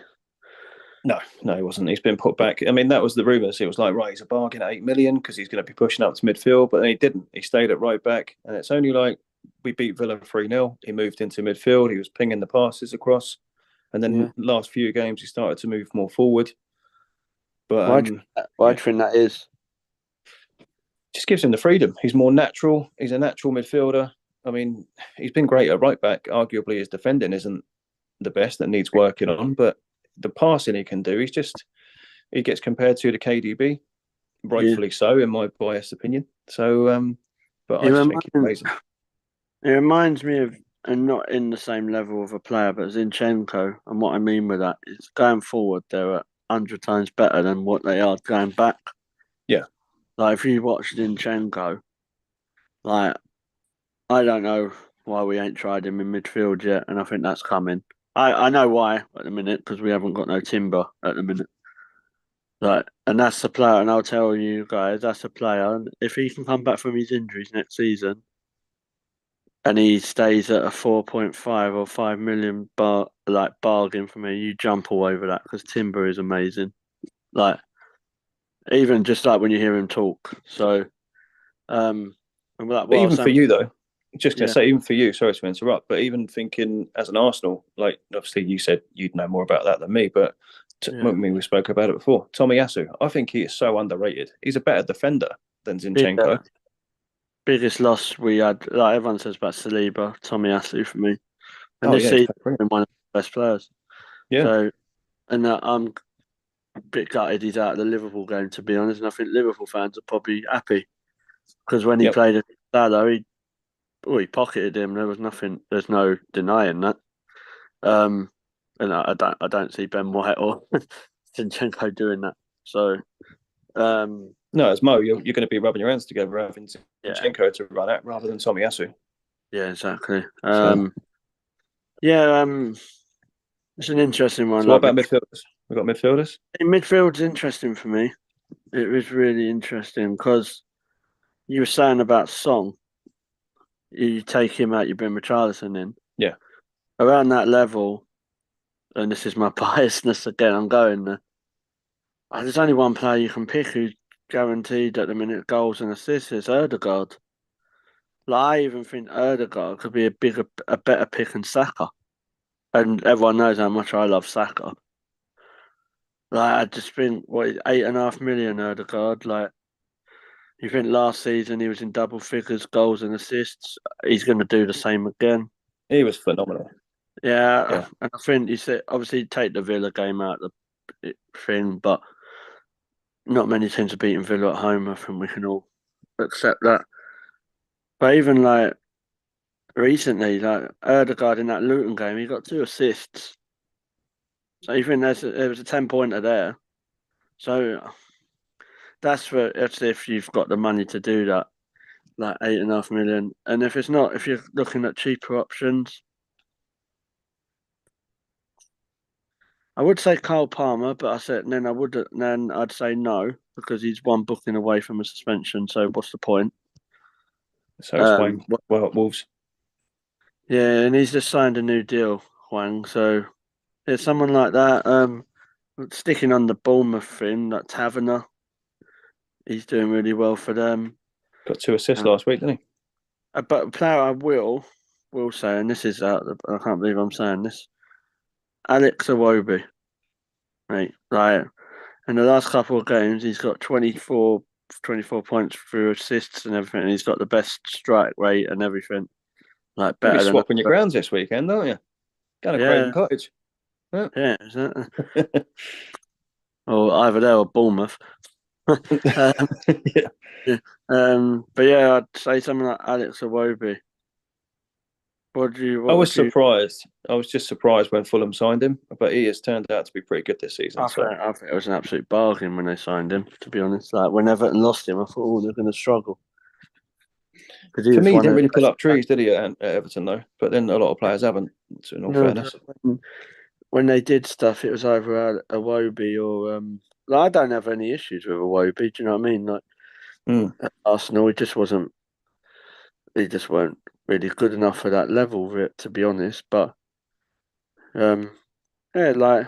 No, he wasn't. He's been put back. I mean, that was the rumours. It was like, right, he's a bargain at 8 million because he's going to be pushing up to midfield, but then he didn't. He stayed at right back. And it's only like we beat Villa 3-0. He moved into midfield. He was pinging the passes across. And then last few games, he started to move more forward. But why do you think that is? Just gives him the freedom. He's more natural. He's a natural midfielder. I mean, he's been great at right back. Arguably, his defending isn't the best, that needs working on, but the passing he can do, he gets compared to the KDB, rightfully so, in my biased opinion. So, but I just think he's amazing. It reminds me of, and not in the same level of a player, but Zinchenko. And what I mean with that is going forward, they're 100 times better than what they are going back. Yeah. Like if you watch Zinchenko, like I don't know why we ain't tried him in midfield yet, and I think that's coming. I know why at the minute because we haven't got no timber at the minute. Like, and that's the player, and I'll tell you guys, that's a player. And if he can come back from his injuries next season, and he stays at a 4.5 or 5 million bargain for me, you jump all over that because timber is amazing. Like, even just like when you hear him talk. So, and but even for you though, just going to say, even for you, sorry to interrupt, but even thinking as an Arsenal, like obviously you said you'd know more about that than me, but we spoke about it before. Tomiyasu, I think he is so underrated. He's a better defender than Zinchenko. Biggest loss we had, like everyone says about Saliba, Tomiyasu for me. And this season, been one of the best players. Yeah. So, and I'm a bit gutted he's out of the Liverpool game, to be honest. And I think Liverpool fans are probably happy because when he played at Salah, he pocketed him. There was nothing. There's no denying that. And I don't see Ben White or Zinchenko doing that. So, no, as Mo, you're going to be rubbing your hands together having Zinchenko to run at rather than Tomiyasu. Yeah, exactly. It's an interesting one. So what about midfielders? We've got midfielders. Midfield's interesting for me. It was really interesting because you were saying about Song. You take him out, you bring Richarlison in. Yeah. Around that level, and this is my biasness again, I'm going there. There's only one player you can pick who's guaranteed at the minute goals and assists. It's Ødegaard. Like, I even think Ødegaard could be a better pick than Saka. And everyone knows how much I love Saka. Like, I just think, 8.5 million Ødegaard. Like, you think last season he was in double figures, goals and assists. He's going to do the same again. He was phenomenal. Yeah. And I think you said obviously take the Villa game out of the thing, but not many teams have beaten Villa at home. I think we can all accept that. But even like recently, like Ødegaard in that Luton game, he got 2 assists. So even there was a 10-pointer there. So that's if you've got the money to do that. like 8.5 million. And if it's not, if you're looking at cheaper options, I would say Kyle Palmer, but then I'd say no because he's one booking away from a suspension. So what's the point? So it's Wayne. Well, Wolves. Yeah, and he's just signed a new deal, Huang. So it's someone like that. Sticking on the Bournemouth thing, that Taverner, he's doing really well for them. Got 2 assists last week, didn't he? But a player I will say, and this is I can't believe I'm saying this, Alex Iwobi, right? Like in the last couple of games, he's got 24 points through assists and everything. And he's got the best strike rate and everything. Like You'll better be than swapping your grounds this weekend, aren't you? Going to Craven Cottage. Yeah, is that? Or either there or Bournemouth. Yeah. But yeah, I'd say something like Alex Iwobi. I was surprised. I was just surprised when Fulham signed him, but he has turned out to be pretty good this season. I think it was an absolute bargain when they signed him, to be honest. Like when Everton lost him, I thought, oh, they're going to struggle. For me, he didn't really pull up trees, did he, at Everton, though? But then a lot of players haven't, in all fairness. When they did stuff, it was either Iwobi or... Like, I don't have any issues with Iwobi, do you know what I mean? Like at Arsenal, he just weren't really good enough for that level of it, to be honest. But yeah, like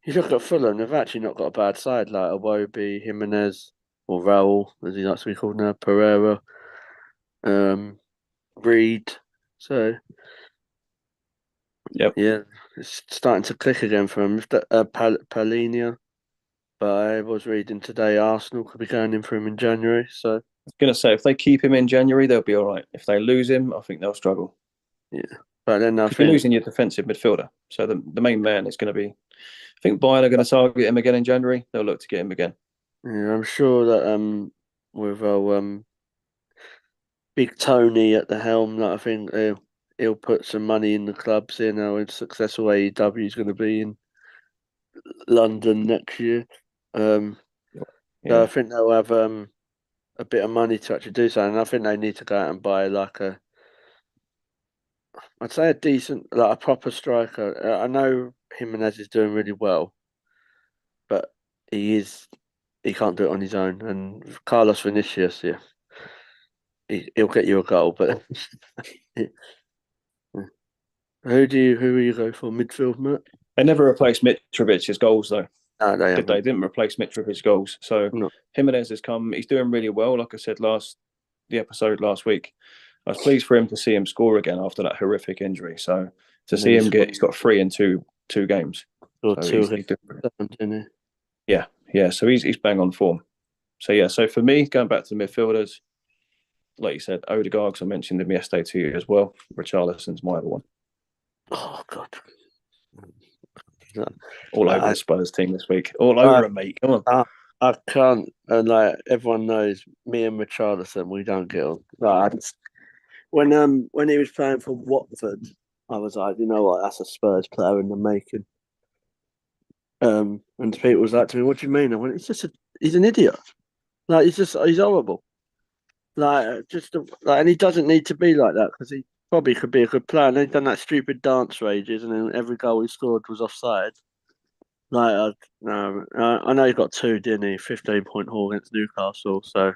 you look at Fulham, they've actually not got a bad side. Like Iwobi, Jimenez, or Raul, as he likes to be called now, Pereira, Reed. So yeah, it's starting to click again for him. If that Palhinha, but I was reading today Arsenal could be going in for him in January. So I was going to say if they keep him in January, they'll be all right. If they lose him, I think they'll struggle. Yeah, but then I think you're losing your defensive midfielder, so the main man is going to be. I think Bayern are going to target him again in January. They'll look to get him again. Yeah, I'm sure that with our Big Tony at the helm, that I think he'll put some money in the club, seeing how successful AEW is going to be in London next year. So I think they'll have a bit of money to actually do something. And I think they need to go out and buy I'd say a decent, like a proper striker. I know Jimenez is doing really well, but he can't do it on his own. And Carlos Vinicius, yeah, he'll get you a goal, but who will you go for midfield, Matt? They never replaced Mitrovic's goals though. No, they didn't replace Mitrovic's goals. So Jimenez has come. He's doing really well. Like I said the episode last week, I was pleased for him to see him score again after that horrific injury. So to see him he's got 3 in 2 games. Or so yeah. So he's bang on form. So yeah. So for me, going back to the midfielders, like you said, Odegaard, because I mentioned him yesterday to you as well. Richarlison's my other one. Oh God. All over the Spurs team this week. All over him, mate. Come on. I can't, and like everyone knows, me and Richarlison, we don't get on. Like, when he was playing for Watford, I was like, you know what, that's a Spurs player in the making. And people was like to me, "What do you mean?" I went, he's an idiot. Like he's horrible. Like and he doesn't need to be like that because he probably could be a good player. And he'd done that stupid dance for ages, and then every goal he scored was offside. Like, I know he got 2, didn't he? 15-point haul against Newcastle. So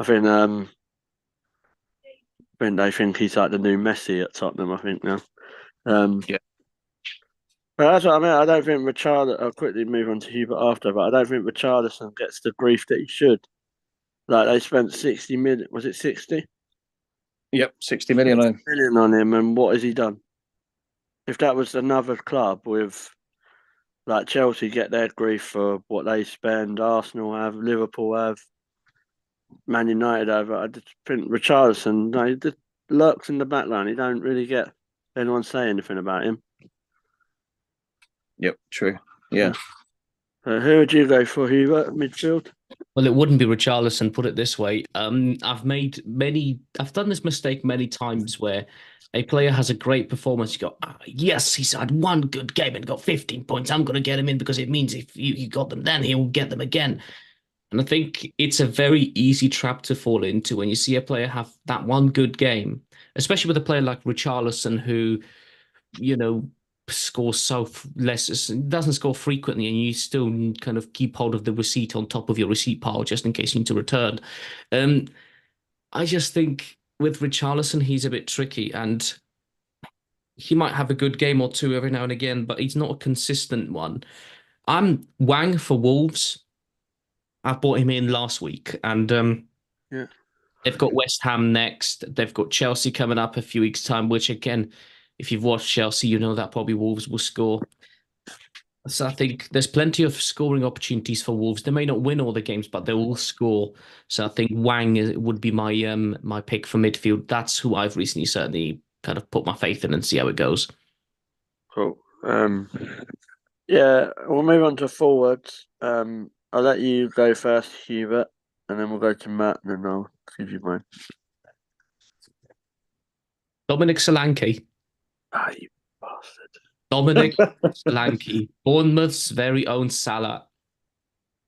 I think they think he's like the new Messi at Tottenham. I think now. Yeah. But that's what I mean. I don't think Richarlison. I'll quickly move on to Hubert after, but I don't think Richarlison gets the grief that he should. Like they spent 60 million. Was it 60? Yep, 60 million on him, and what has he done? If that was another club with. Like Chelsea get their grief for what they spend, Arsenal have, Liverpool have, Man United have. I just think Richarlison, he just lurks in the backline. He don't really get anyone say anything about him. Yep, true. Yeah. Who would you go for, Hubert, midfield? Well, it wouldn't be Richarlison, put it this way. I've done this mistake many times where a player has a great performance. You go, yes, he's had one good game and got 15 points. I'm going to get him in because it means if you got them then, he'll get them again. And I think it's a very easy trap to fall into when you see a player have that one good game, especially with a player like Richarlison, who, you know, scores less, doesn't score frequently, and you still kind of keep hold of the receipt on top of your receipt pile just in case you need to return. Um, I just think with Richarlison, he's a bit tricky, and he might have a good game or two every now and again, but he's not a consistent one. I'm Wang for Wolves. I bought him in last week, and Yeah. they've got West Ham next. They've got Chelsea coming up a few weeks' time, which again, if you've watched Chelsea, you know that probably Wolves will score. So I think there's plenty of scoring opportunities for Wolves. They may not win all the games, but they will score. So I think would be my pick for midfield. That's who I've recently certainly kind of put my faith in and see how it goes. Cool. Yeah, we'll move on to forwards. I'll let you go first, Hubert, and then we'll go to Matt, and then I'll give you mine. Dominic Solanke. Ah, you bastard. Dominic Solanke. Bournemouth's very own Salah.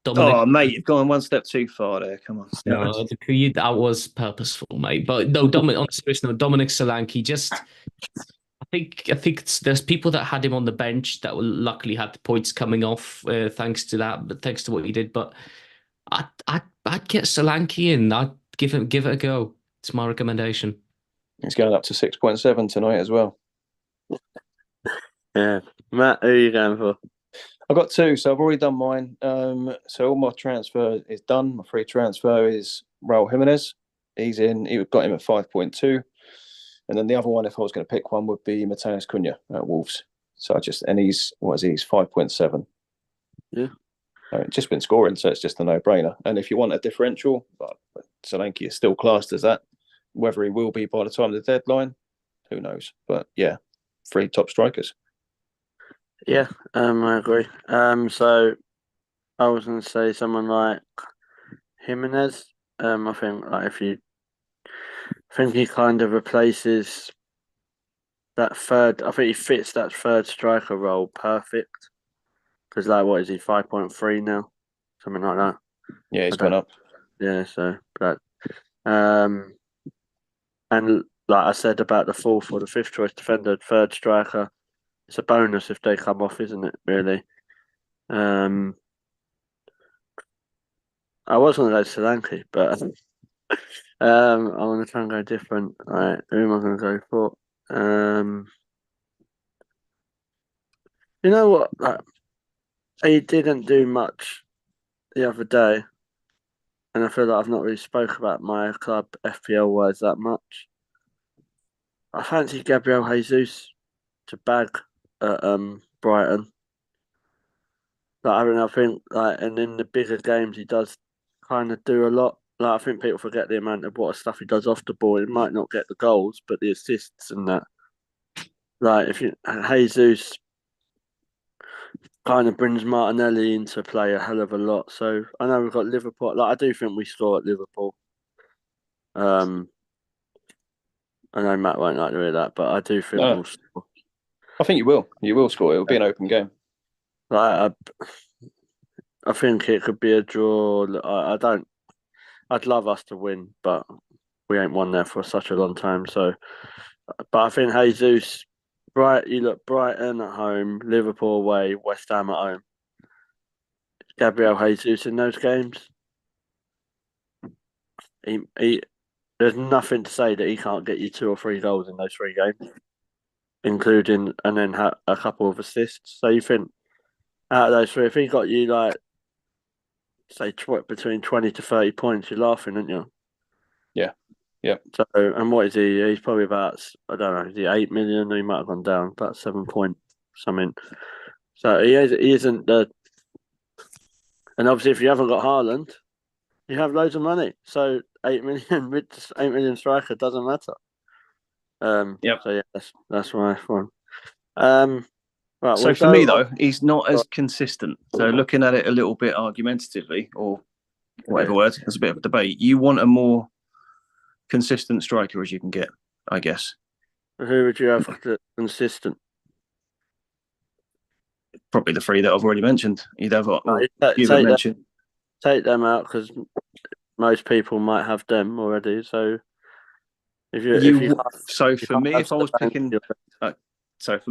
Dominic. Oh, mate, you've gone one step too far there. Come on. No, that was purposeful, mate. But no, Dominic. On a serious note, Dominic Solanke. I think there's people that had him on the bench that luckily had the points coming off thanks to that, but thanks to what he did. But I'd get Solanke in. I'd give it a go. It's my recommendation. It's going up to 6.7 tonight as well. Yeah. Matt, who are you going for? I've got two, so I've already done mine. So all my transfer is done. My free transfer is Raul Jimenez. He's in. He got him at 5.2. And then the other one, if I was going to pick one, would be Matheus Cunha at Wolves. So he's 5.7. Yeah. Just been scoring, so it's just a no-brainer. And if you want a differential, but Solanke is still classed as that. Whether he will be by the time of the deadline, who knows? But yeah, 3 top strikers. Yeah, I agree. So I was going to say someone like Jimenez. I think like I think he kind of replaces that third. I think he fits that third striker role perfect. Because like, what is he? 5.3 now, something like that. Yeah, he's gone up. Yeah, so that. And like I said about the fourth or the fifth choice defender, third striker, it's a bonus if they come off, isn't it? Really. I was going to go Solanke, but I want to try and go different. All right, who am I going to go for? You know what? Like, he didn't do much the other day, and I feel like I've not really spoke about my club FPL wise that much. I fancy Gabriel Jesus to bag at Brighton. Like, I think like, and in the bigger games he does kind of do a lot. Like, I think people forget the amount of what stuff he does off the ball. He might not get the goals, but the assists and that. Like, if you Jesus kind of brings Martinelli into play a hell of a lot. So I know we've got Liverpool. Like, I do think we score at Liverpool. I know Matt won't like to hear that, but I do think we'll score. I think you will. You will score. It will be an open game. Like, I think it could be a draw. I don't. I'd love us to win, but we ain't won there for such a long time. So, but I think Jesus, you look Brighton at home, Liverpool away, West Ham at home. Gabriel Jesus in those games. There's nothing to say that he can't get you 2 or 3 goals in those 3 games, including and then a couple of assists. So you think out of those 3, if he got you like say between 20 to 30 points, you're laughing, aren't you? Yeah. Yeah. So and what is he? He's probably about I don't know. Is he 8 million? He might have gone down about 7 point something. So he isn't the. And obviously, if you haven't got Haaland, you have loads of money. So 8 million, 8 million striker doesn't matter. Yep. So yeah, that's my one. Right. So for me though, he's not as consistent. So looking at it a little bit argumentatively, or whatever word, there's a bit of a debate. You want a more consistent striker as you can get, I guess. Who would you have consistent? Probably the 3 that I've already mentioned. You'd have Hubert mentioned. take them out because most people might have them already. So if you can't, So you for can't me, have if I was Solanke, picking,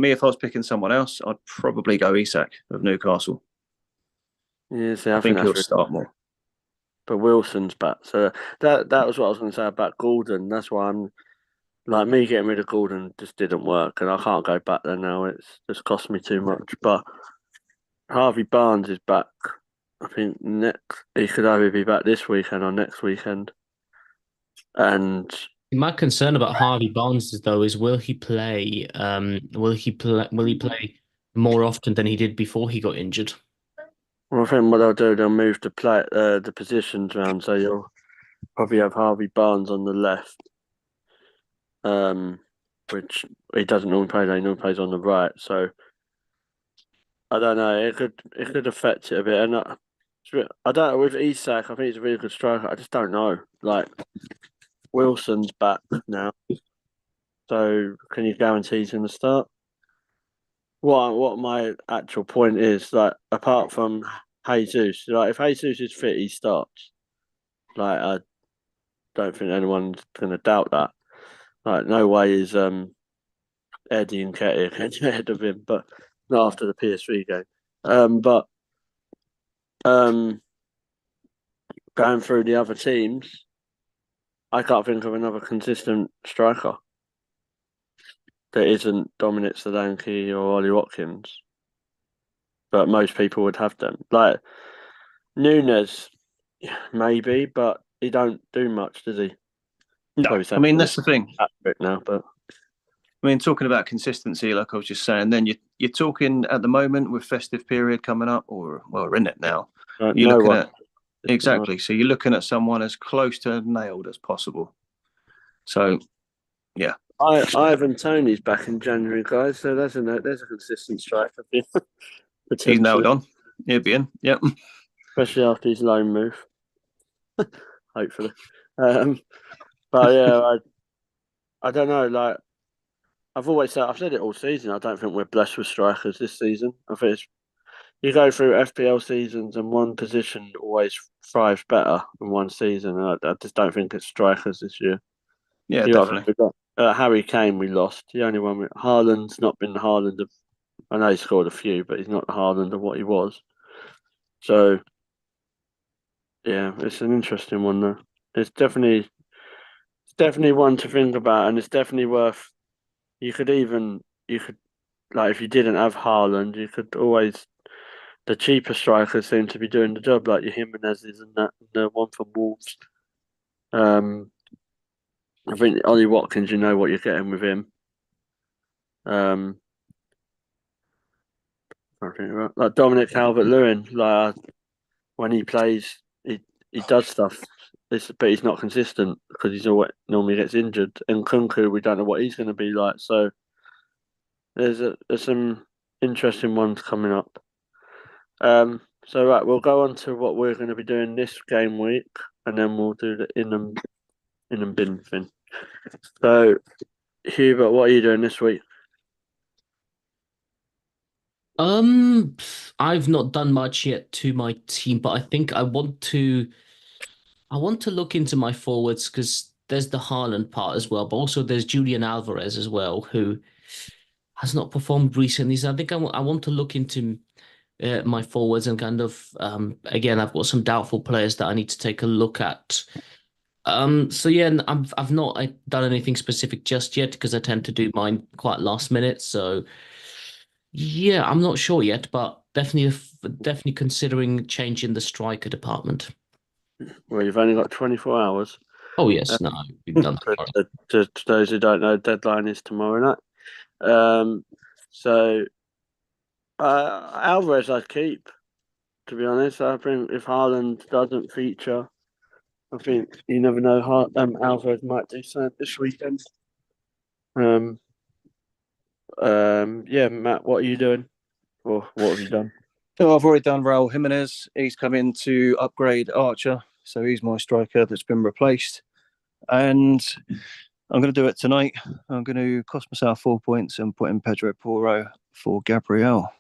if I was picking someone else, I'd probably go Isak of Newcastle. yeah, see, I I think think that's he'll start more. but Wilson's back. So that was what I was going to say about Gordon. That's why I'm like me getting rid of Gordon just didn't work, and I can't go back there now. It's just cost me too much. But Harvey Barnes is back. I think next he could either be back this weekend or next weekend. And My concern about Harvey Barnes though is will he play? Will he play more often than he did before he got injured? well, I think what they'll do, they'll move the positions around. So you'll probably have Harvey Barnes on the left, which he doesn't normally play. He normally plays on the right. So I don't know. It could affect it a bit. And I don't know with Isak. I think he's a really good striker. I just don't know. Like Wilson's back now, so can you guarantee he's going to start? What my actual point is, like apart from Jesus, like if Jesus is fit, he starts. Like I don't think anyone's going to doubt that. Like no way is Eddie and Ketty ahead of him, but not after the PSV game. But going through the other teams, I can't think of another consistent striker that isn't Dominic Solanke or Ollie Watkins. But most people would have them. Like Nunes, maybe, but he don't do much, does he? No, I mean that's the thing. Now, but I mean, talking about consistency, like I was just saying, then you're talking at the moment with festive period coming up, or well, we're in it now. You're no looking one. at exactly. So you're looking at someone as close to nailed as possible. So, yeah, Ivan Tony's back in January, guys. So there's a consistent striker. he's nailed on. He'll be in. Yep. Especially after his loan move. Hopefully. But yeah, I don't know. Like I've said it all season. I don't think we're blessed with strikers this season. I think you go through FPL seasons and one position always thrives better than one season. I just don't think it's strikers this year. Yeah, definitely. Harry Kane, we lost. The only one with Haaland's not been the Haaland of. I know he scored a few, but he's not the Haaland of what he was. So, yeah, it's an interesting one though. It's definitely one to think about, and it's definitely worth. You could like if you didn't have Haaland, you could always. The cheaper strikers seem to be doing the job, like your Jimenez's and that, and the one from Wolves. I think Ollie Watkins, you know what you're getting with him. Like Dominic Calvert-Lewin, like when he plays, he does stuff. But he's not consistent because he's always normally gets injured. And Kunku, we don't know what he's going to be like. So there's some interesting ones coming up. So right, we'll go on to what we're going to be doing this game week, and then we'll do the in and bin thing. So Hubert, what are you doing this week? I've not done much yet to my team, but I think I want to look into my forwards because there's the Haaland part as well, but also there's Julian Alvarez as well, who has not performed recently. So I think I want to look into my forwards and kind of again, I've got some doubtful players that I need to take a look at. So yeah, I've not done anything specific just yet because I tend to do mine quite last minute. So yeah, I'm not sure yet, but definitely considering changing the striker department. Well, you've only got 24 hours. Oh yes, no, we've done that. To those who don't know, deadline is tomorrow night. So Alvarez I'd keep. To be honest, I think if Haaland doesn't feature, I think you never know. Alvarez might do something this weekend. Yeah, Matt, what are you doing? Or what have you done? So I've already done Raul Jimenez. He's come in to upgrade Archer, so he's my striker that's been replaced. And I'm going to do it tonight. I'm going to cost myself 4 points and put in Pedro Porro for Gabriel.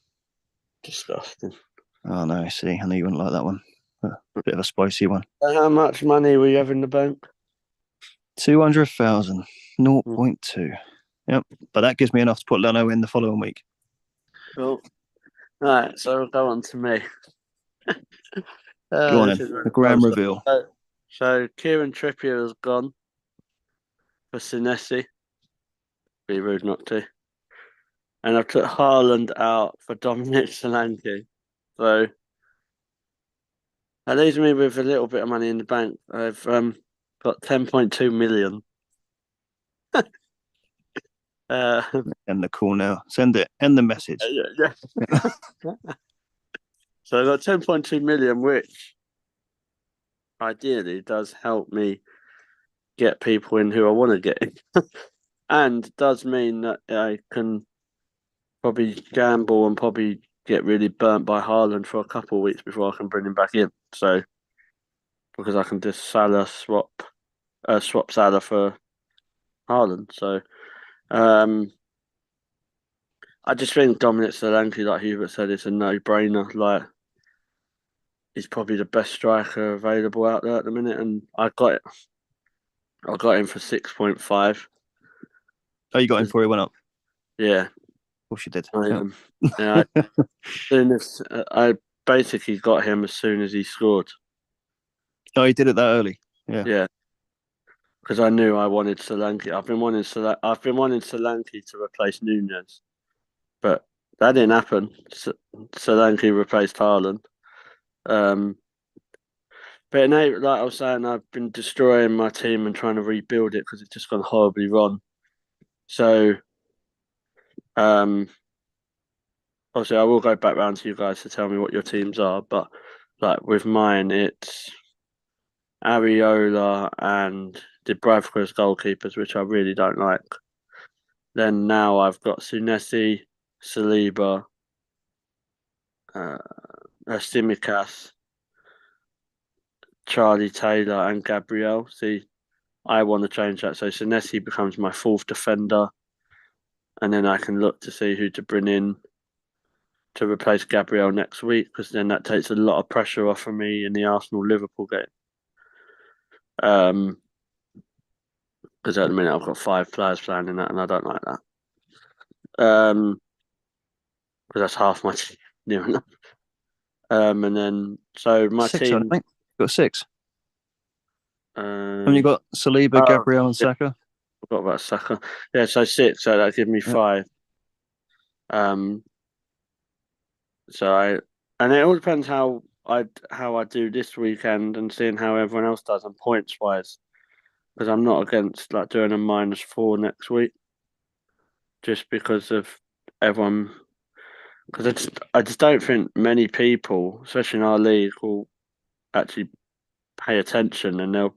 Disgusting. Oh no, see, I knew you wouldn't like that one. bit of a spicy one. How much money we have in the bank? 200,000, 0.2. Yep, but that gives me enough to put Leno in the following week. Cool. Right, so we'll go on to me. Go on in, the grand reveal. So Kieran Trippier has gone for Senesi. Be rude not to. And I've took Haaland out for Dominic Solanke. So that leaves me with a little bit of money in the bank. I've got 10.2 million. End the call now. Send it. End the message. Yeah. So I've got 10.2 million, which ideally does help me get people in who I want to get in. And does mean that I can probably gamble and probably get really burnt by Haaland for a couple of weeks before I can bring him back in. So because I can just swap Salah for Haaland. So I just think Dominic Solanke, like Hubert said, it's a no-brainer. Like he's probably the best striker available out there at the minute, and I got him for 6.5. Oh, you got him before he went up? Yeah. Of course you did. I basically got him as soon as he scored. Oh, he did it that early? Yeah. Yeah. Because I knew I wanted Solanke. I've been wanting Solanke to replace Nunez, but that didn't happen. Solanke replaced Haaland. But like I was saying, I've been destroying my team and trying to rebuild it because it's just gone horribly wrong. So, obviously, I will go back round to you guys to tell me what your teams are. But like with mine, it's Areola and Dubravka as goalkeepers, which I really don't like. Then now I've got Sunesi, Saliba, Simicas, Charlie Taylor, and Gabriel. See, I want to change that. So Senesi becomes my fourth defender. And then I can look to see who to bring in to replace Gabriel next week, because then that takes a lot of pressure off of me in the Arsenal-Liverpool game. Because at the minute I've got 5 players playing in that, and I don't like that. Because that's half my team, near enough. And then, so my 6, team... I think. You've got 6. Haven't you got Saliba, Gabriel and Saka? I forgot about Saka. Yeah, so 6, so that gives me 5. And it all depends how I do this weekend and seeing how everyone else does and points wise, because I'm not against like doing a -4 next week, just because of everyone. Because I just don't think many people, especially in our league, will actually pay attention, and I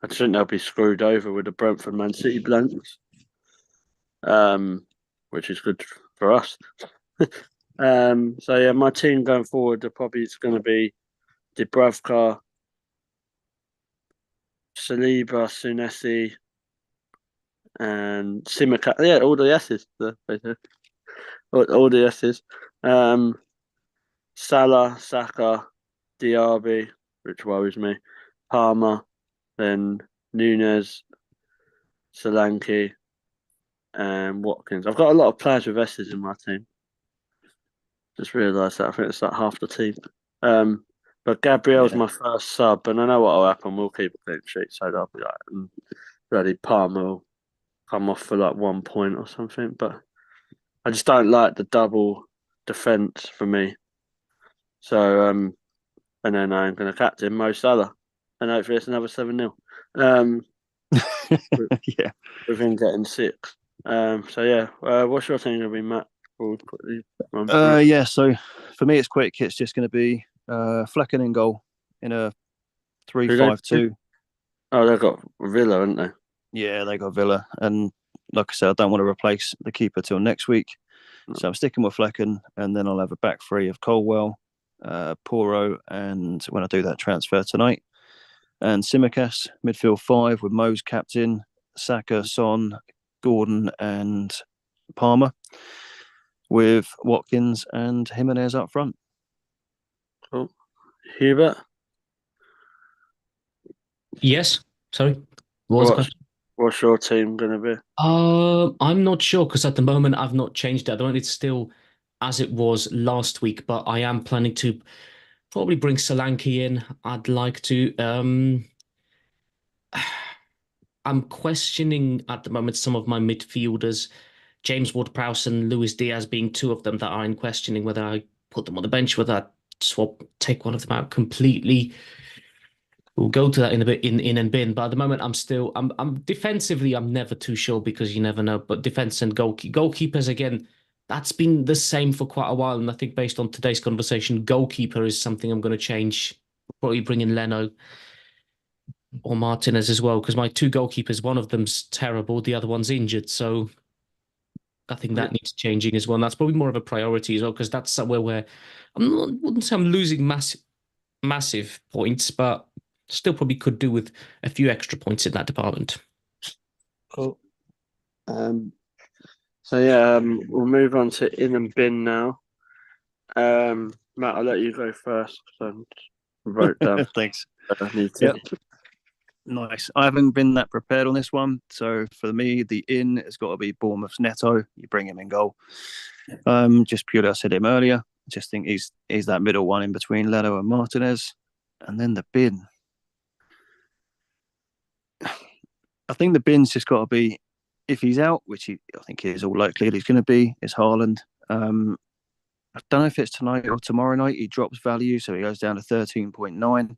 just think they'll be screwed over with the Brentford Man City blanks, which is good for us. So yeah, my team going forward it's going to be Dubravka, Saliba, Sunesi, and Simicast. Yeah, all the S's. All the S's. Salah, Saka, Diaby, which worries me. Palmer, then Nunez, Solanke, and Watkins. I've got a lot of players with S's in my team. Just realised that. I think it's like half the team. But Gabriel's my first sub, and I know what will happen. We'll keep a clean sheet, so they'll be like, bloody Palmer will come off for like 1 point or something. But I just don't like the double defence for me. So, and then I'm going to captain Mo Salah, and hopefully it's another 7-0. Yeah, with him getting 6. So yeah, what's your team going to be, Matt? Yeah, so for me it's quick. It's just going to be Flecken in goal in a 3-5-2. Oh, they've got Villa, haven't they? Yeah, they got Villa, and like I said, I don't want to replace the keeper till next week, so I'm sticking with Flecken, and then I'll have a back three of Colwell, Poro, and when I do that transfer tonight, and Simicas midfield 5 with Mo's captain, Saka, Son, Gordon, and Palmer, with Watkins and Jimenez up front. Cool. Hubert? Yes. Sorry. What was the What's question? what's your team gonna be? I'm not sure because at the moment I've not changed it. At the moment it's still as it was last week, but I am planning to probably bring Solanke in. I'd like to. I'm questioning at the moment some of my midfielders, James Ward-Prowse and Luis Diaz being two of them that are in questioning whether I put them on the bench, whether I take one of them out completely. We'll go to that in a bit in and bin, but at the moment I'm defensively I'm never too sure because you never know. But defense and goalkeepers again, that's been the same for quite a while, and I think based on today's conversation, goalkeeper is something I'm going to change. Probably bring in Leno or Martinez as well because my two goalkeepers, one of them's terrible, the other one's injured, so I think Yeah. that needs changing as well. And that's probably more of a priority as well because that's somewhere where wouldn't say I'm losing massive points, but still probably could do with a few extra points in that department. Cool. So yeah, we'll move on to in and bin now. Matt, I'll let you go first. So I wrote down. Thanks. I need to. Yep. Nice. I haven't been that prepared on this one. So for me, the in has got to be Bournemouth's Neto. You bring him in goal. Just purely, I said him earlier. I just think he's that middle one in between Leno and Martinez. And then the bin. I think the bin's just got to be, if he's out, which I think he is all likely he's going to be, is Haaland. I don't know if it's tonight or tomorrow night. He drops value, so he goes down to 13.9.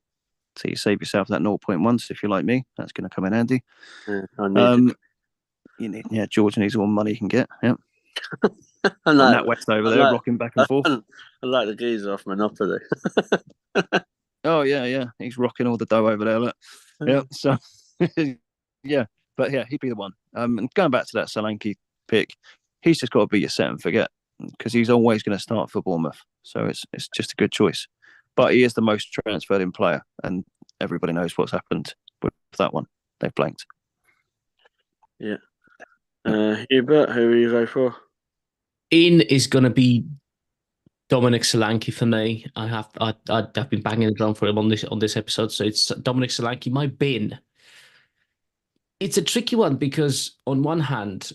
So you save yourself that 0.1. So if you're like me, that's going to come in handy. Yeah, I need George needs all the money he can get. Yeah. I And like, that West over there, rocking back and forth. I like the geezer off Monopoly. Oh yeah. He's rocking all the dough over there. Look. Yeah. So yeah, but yeah, he'd be the one. And going back to that Solanke pick, he's just got to be your set and forget because he's always going to start for Bournemouth. So it's just a good choice. But he is the most transferred in player, and everybody knows what's happened with that one. They've blanked. Yeah. Hubert, who will you go for? In is going to be Dominic Solanke for me. I've been banging the drum for him on this episode, so it's Dominic Solanke. My bin. It's a tricky one because on one hand,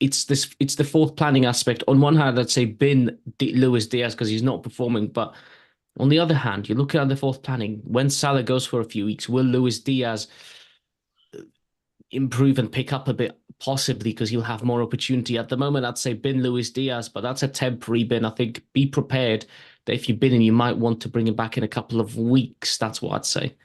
it's the fourth planning aspect. On one hand, I'd say bin Luis Diaz because he's not performing, but on the other hand, you look at the fourth planning. When Salah goes for a few weeks, will Luis Diaz improve and pick up a bit? Possibly because he'll have more opportunity. At the moment, I'd say bin Luis Diaz, but that's a temporary bin. I think be prepared that if you bin him, you might want to bring him back in a couple of weeks. That's what I'd say.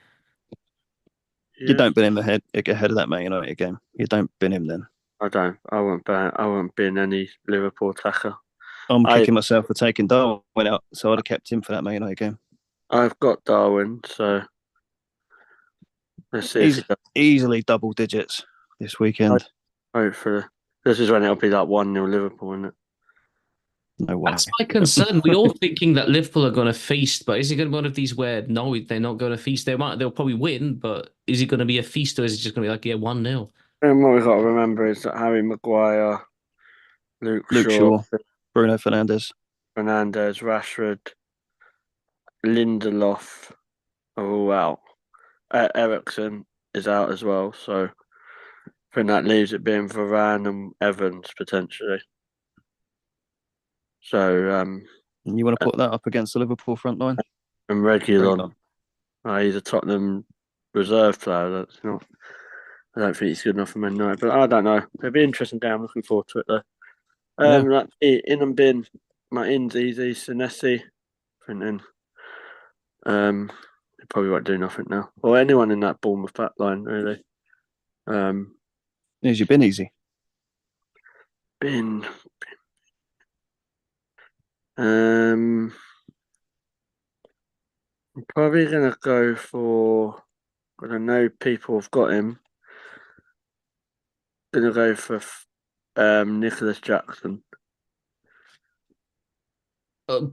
Yeah. You don't bin him ahead of that Man United game. You don't bin him then. I don't. I won't bin any Liverpool attacker. I'm kicking myself for taking Darwin out, so I'd have kept him for that Man United game. I've got Darwin, so let's see. He's easily double digits this weekend. Hopefully, this is when it'll be like 1-0 Liverpool, isn't it? No way. That's my concern. We're all thinking that Liverpool are going to feast, but is it going to be one of these where no, they're not going to feast? They'll probably win, but is it going to be a feast or is it just going to be like 1-0? And what we've got to remember is that Harry Maguire, Luke Shaw, Bruno Fernandes, Rashford, Lindelof are all out. Eriksen is out as well, so I think that leaves it being Varane and Evans potentially. So, and you want to put that up against the Liverpool front line? And Reguilon. He's a Tottenham reserve player. That's not. I don't think he's good enough for Man United, but I don't know. It'll be interesting day. I'm looking forward to it though. That's it. In and bin. My in's easy. Senesi. Printing. He probably won't do nothing now. Or anyone in that Bournemouth back line, really. Is your bin easy? Bin. I'm probably gonna go for. I know people have got him. Gonna go for Nicholas Jackson. For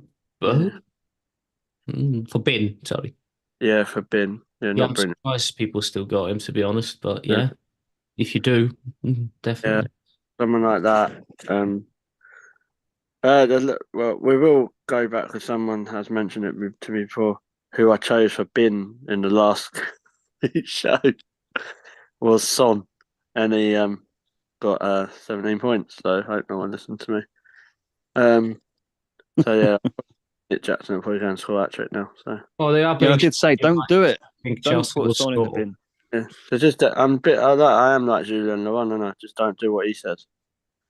bin, sorry. Yeah, for bin. Yeah, I'm surprised people still got him, to be honest. But yeah, if you do, definitely. Yeah, someone like that. Well, we will go back because someone has mentioned it to me before. Who I chose for bin in the last show. was Son, and he got 17 points. So I hope no one listened to me. So yeah, Jackson will probably go and score that trick now. So Well, they are. Yeah, I being did say don't do it. I think Don't Chelsea put will us on in the score. bin. yeah, so just I'm a bit like that. I am like Julian Laurent, and I just don't do what he says.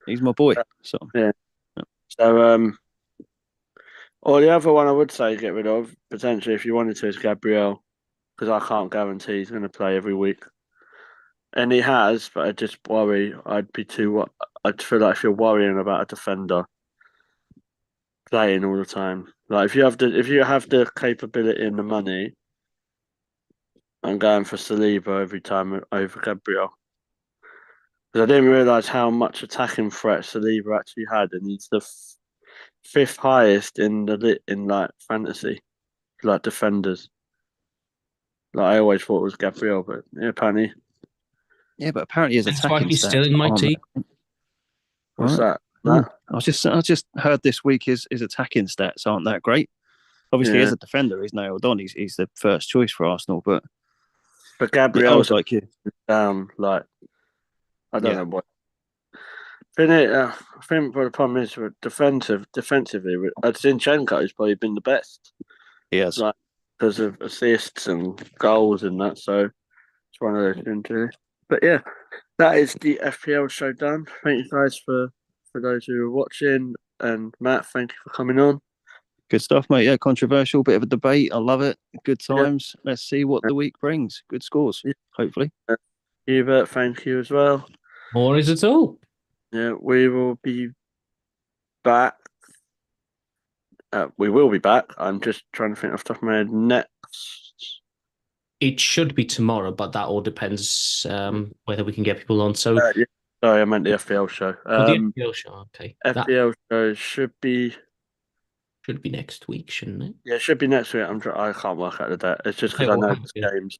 He's my boy. So Yeah. So or the other one I would say get rid of potentially if you wanted to is Gabriel, because I can't guarantee he's going to play every week. And he has, but I just worry. I'd feel like if you're worrying about a defender playing all the time, like if you have the capability and the money, I'm going for Saliba every time over Gabriel. Because I didn't realise how much attacking threat Saliba actually had, and he's the fifth highest in like fantasy, like defenders. Like I always thought it was Gabriel, but yeah, apparently. yeah, but apparently his That's why attacking he's stats still in my aren't team. What's right. that? I just heard this week his attacking stats aren't that great. Obviously, Yeah. as a defender, he's nailed on. He's the first choice for Arsenal. But But yeah, I Gabriel's was like you. down. Like I don't Yeah. know what. I think the problem is with defensively, Zinchenko has probably been the best, He has. like because of assists and goals and that. So it's one of those things, really. But yeah, that is the FPL show done. Thank you guys for those who are watching, and Matt, thank you for coming on. Good stuff, mate. Yeah, controversial, bit of a debate. I love it. Good Yeah. times. Let's see what the week brings. Good scores, Yeah. hopefully. Hubert, thank you as well. More is it all? Yeah, we will be back. We will be back. I'm just trying to think off the top of my head. Next. It should be tomorrow, but that all depends whether we can get people on. So, Yeah. Sorry, I meant the FPL show. the FPL show, okay, that FPL show should be next week, shouldn't it? yeah, it should be next week. I can't work out the date. It's just Okay, because I we'll know have there's to. games.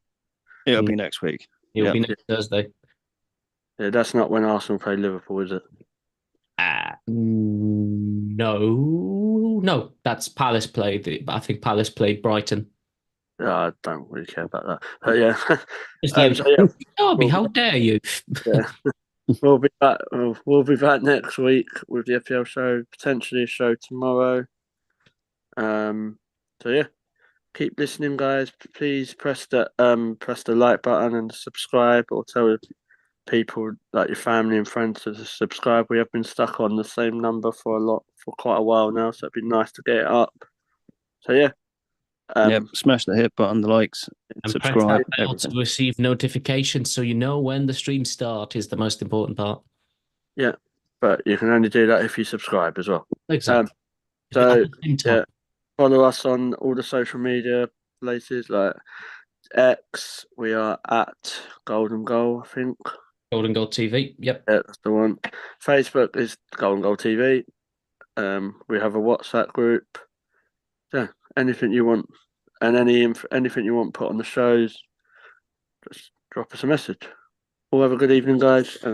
It'll be next week. It'll Yeah. be next Thursday. Yeah, that's not when Arsenal play Liverpool, is it? No, that's Palace played. I think Palace played Brighton. I don't really care about that. But yeah, It's like, so yeah, Derby, how dare you? yeah. We'll be back. We'll be back next week with the FPL show. Potentially a show tomorrow. So yeah, keep listening, guys. Please press the like button and subscribe, or tell people like your family and friends to subscribe. We have been stuck on the same number for quite a while now, so it'd be nice to get it up. So yeah, Smash the hit button, the likes, And press subscribe, that bell everything. to receive notifications so you know when the stream start is the most important part. Yeah, but you can only do that if you subscribe as well. Exactly. So yeah, follow us on all the social media places like X. We are at Golden Goal, I think. Golden Goal TV. Yep. Yeah, that's the one. Facebook is Golden Goal TV. We have a WhatsApp group. Yeah, anything you want, and anything you want put on the shows, just drop us a message. All have a good evening, guys.